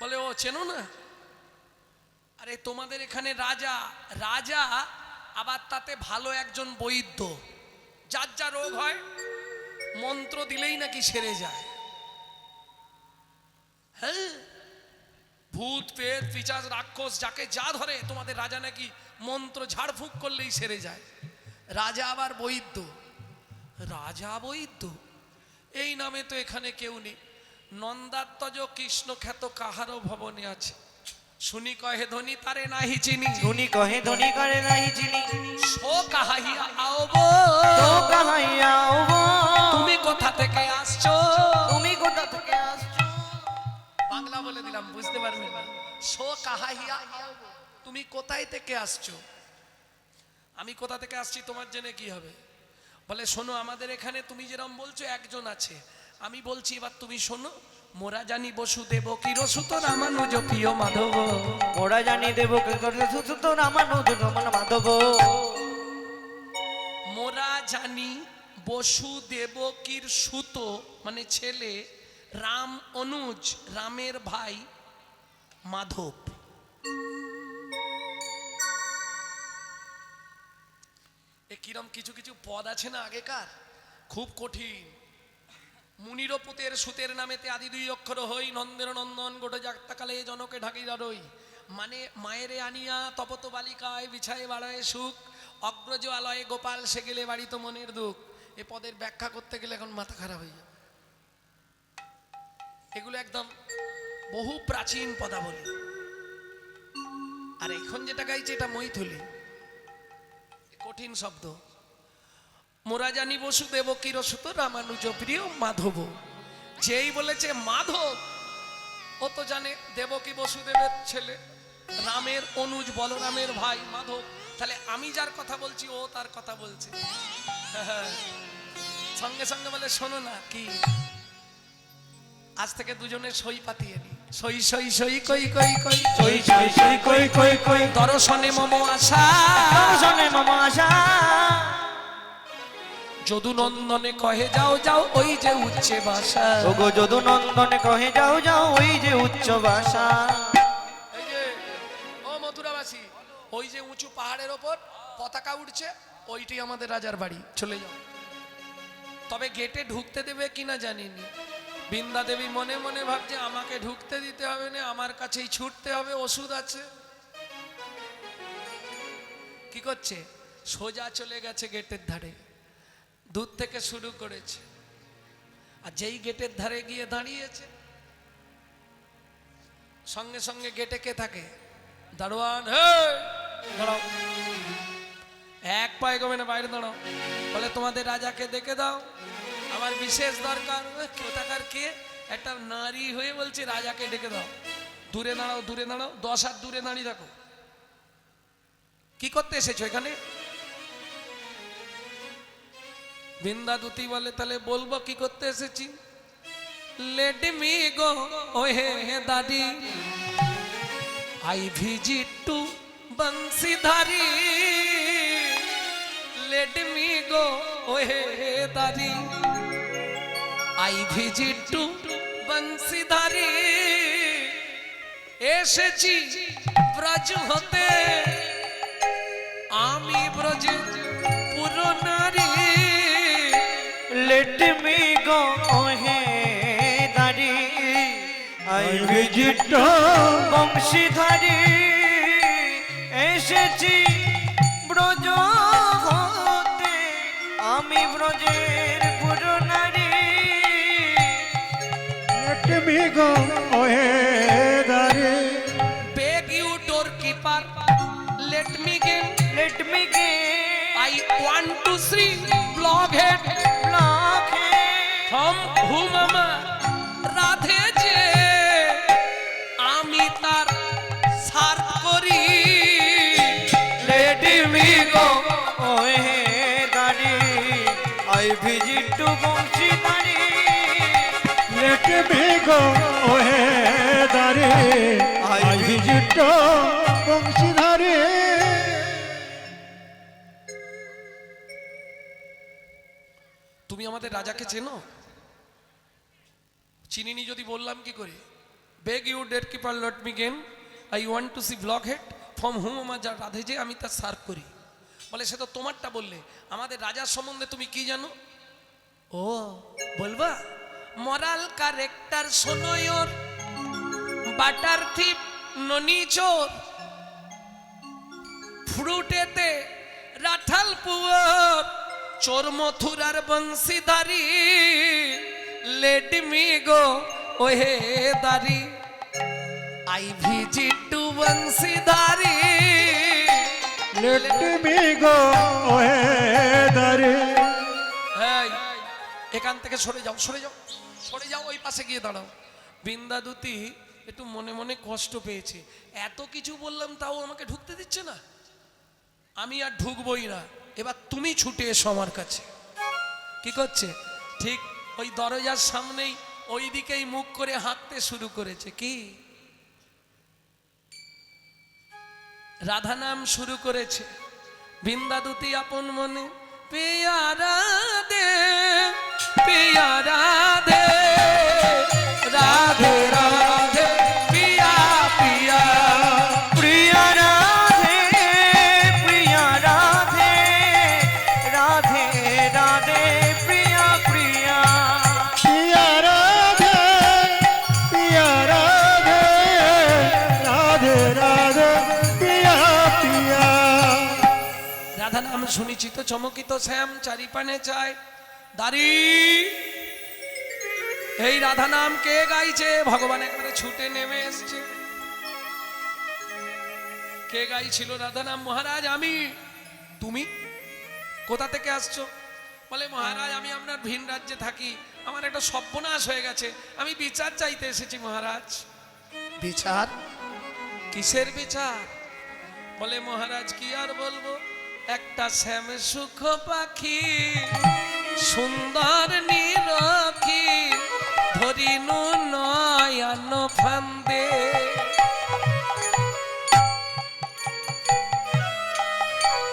বলে ও চেনো না আরে তোমাদের এখানে রাজা রাজা আবার তাতে ভালো একজন বৈদ্য যার যা রোগ হয় মন্ত্র দিলেই নাকি সেরে যায় হ্যাঁ ভূত পেট পিচাচ রাক্ষস যাকে যা ধরে তোমাদের রাজা নাকি মন্ত্র ঝাড়ফুঁক করলেই সেরে যায় রাজা আবার বৈদ্য রাজা বৈদ্য এই নামে তো এখানে কেউ নেই নন্দাত্মজ কৃষ্ণ খ্যাত কাহারো ভবনে আছে শুনি কহে ধনী তারে নাহি চিনি ধনী কহে ধনী করে নাই চিনি শো কাহাইয়া আওব তো কাহাইয়া ওগো তুমি কোথা থেকে আসছো তুমি কোথা থেকে আসছো বাংলা বলে দিলাম বুঝতে পারবে না শো কাহাইয়া আওব তুমি কোথায় থেকে আসছো আমি কোথা থেকে আসছি তোমার জেনে কি হবে বলে শোনো আমাদের এখানে তুমি যেরকম বলছো একজন আছে আমি বলছি এবার তুমি শোনো মোরা জানি বসুদেব কিরসুত রামানুজ প্রিয় মাধব ওরা জানি দেব সুত রামানুজ রমন মাধব মোরা জানি বসুদেবকীর সুত মানে ছেলে রাম অনুজ রামের ভাই মাধব এ কিরম কিছু কিছু পদ আছে না আগেকার খুব কঠিন মুনিরপুতের সুতের নামেতে আদি দুই অক্ষর হই নন্দের নন্দন গোটে যাত্রাকালে জনকে ঢাকিরা রই মানে মায়েরে আনিয়া তপত বালিকায় বিছায় বাড়ায় সুখ অগ্রজ আলয়ে গোপাল সে গেলে বাড়িত মনের দুঃখ এ পদের ব্যাখ্যা করতে গেলে এখন মাথা খারাপ হয়ে যাবে এগুলো একদম বহু প্রাচীন পদাবলী আর এখন যেটা গাইছে এটা মৈথিলি কঠিন শব্দ মোরা জানি বসুদেব কিরসুত রামানুজ প্রিয় মাধব যেই বলেছে মাধব ও তো জানে দেবকী বসুদেবের ছেলে রামের অনুজ বলরামের ভাই মাধব তাহলে আমি যার কথা বলছি ও তার কথা বলছে সঙ্গে সঙ্গে বলে শোনো না কি আজ থেকে দুজনে সই পাতিয়ে নি সই সই সই কই কই কই সই সই সই কই কই কই দর্শনে মম আশা দর্শনে মম আশা যদু নন্দনে কহে যাও যাও ওই যে উচ্চে বাসা ওগো যদু নন্দনে কহে যাও যাও ওই যে উচ্চ ভাষা এই যে ও মথুরাবাসী ওই যে উঁচু পাহাড়ের ওপর পতাকা উঠছে, ওইটি আমাদের রাজার বাড়ি, চলে যাও। তবে গেটে ঢুকতে দেবে কিনা জানিনি। বৃন্দা দেবী মনে মনে ভাবছে আমাকে ঢুকতে দিতে হবে না, আমার কাছেই ছুটতে হবে, ওষুধ আছে। কি করছে, সোজা চলে গেছে গেটের ধারে, দূর থেকে শুরু করেছে। আর যেই গেটের ধারে গিয়ে দাঁড়িয়েছে, সঙ্গে সঙ্গে গেটে কে থাকে, দারোয়ান, দাঁড়াও, এক পায়ে গমে না, বাইরে দাঁড়াও। বলে তোমাদের রাজাকে ডেকে দাও, আমার বিশেষ দরকার। কোথাকার কে, একটা নারী হয়ে বলছে রাজাকে ডেকে দাও। দূরে দাঁড়াও, দূরে দাঁড়াও, 10 হাত দূরে দাঁড়িয়ে থাকো। কি করতে এসেছো এখানে? বৃন্দা দূতি বলে তাহলে বলবো কি করতে এসেছি। লেট মি গো ওহে দাদি, I visit to Banshidhari. Let me go ওহে দাদি, আই ভিজিট টু বংশীধারী। এসেছি ব্রজ হতে, আমি ব্রজের পুরো নারী। Let me go, hey দারি, I visit বংশীধারী। এসেছি ব্রজ হতে, আমি ব্রজের পুরো নারী। Let me go, oh hey, Dari. Beg you doorkeeper, let me get, Let me go, I want to see blockhead from whom Radhe যে আমি তার সার করি। Let me go, oh hey, Dari, I visit to বংশীধারী। Let me go, oh hey, Dari. I visit বংশীধারী। তুমি আমাদের রাজাকে চেনো? চিনিনি যদি বললাম কি করে? বেগ ইউ ডেট কিপার লট মি গেন, I want to see block head from হুম আমার যা রাধে যে আমি তার সার্ভ করি। বলে সে তো তোমারটা বললে, আমাদের রাজার সম্বন্ধে তুমি কি জানো? ও বলবা, মরাল ক্যারেক্টার সোনয়র, বাটার থিপ ননি চোর, ফ্রুটেতে রাঠাল পুয়ার, চোর মথুরার বংশীধারী। লেট মি গো ওহে দারি, I visit to Banshidhari. Let me go, oh hey, Dari. এই, এখান থেকে সরে যাও, সরে যাও, সরে যাও, ওই পাশে গিয়ে দাঁড়াও। বৃন্দা দূতি একটু মনে মনে কষ্ট পেয়েছে, এত কিছু বললাম তাও আমাকে ঢুকতে দিচ্ছে না, আমি আর ঢুকবই না। এবার তুমি ছুটে এসো আমার কাছে। কি করছে, ঠিক ওই দরজার সামনেই ওই দিকেই মুখ করে হাঁটতে শুরু করেছে। কি রাধা নাম শুরু করেছে। বৃন্দা দূতি আপন মনে পেয়ারা দে, পেয়ারা দে, রাধে রাধে পিয়া পিয়া। প্রিয়া রাধে, প্রিয়া রাধে, রাধে রাধে প্রিয়া প্রিয়া। Piya Radhe, Piya Radhe, Radhe Radhe, Piya Piya. Radha নাম শুনিছি তো চমকিত শ্যাম, চারিপানে চায় দাড়ি। এই রাধা নাম কে গাইছে? ভগবান একবারে ছুটে নেমে এসছে। কে গাইছিল রাধা নাম? মহারাজ আমি। তুমি কোথা থেকে আসছো? বলে মহারাজ আমি আপনার ভিন রাজ্যে থাকি, আমার একটা সর্বনাশ হয়ে গেছে, আমি বিচার চাইতে এসেছি মহারাজ। বিচার? কিসের বিচার? বলে মহারাজ কি আর বলবো, একটা শ্যাম সুখ পাখি সুন্দর নিরখি ধরিনু নয়ন ফান্দ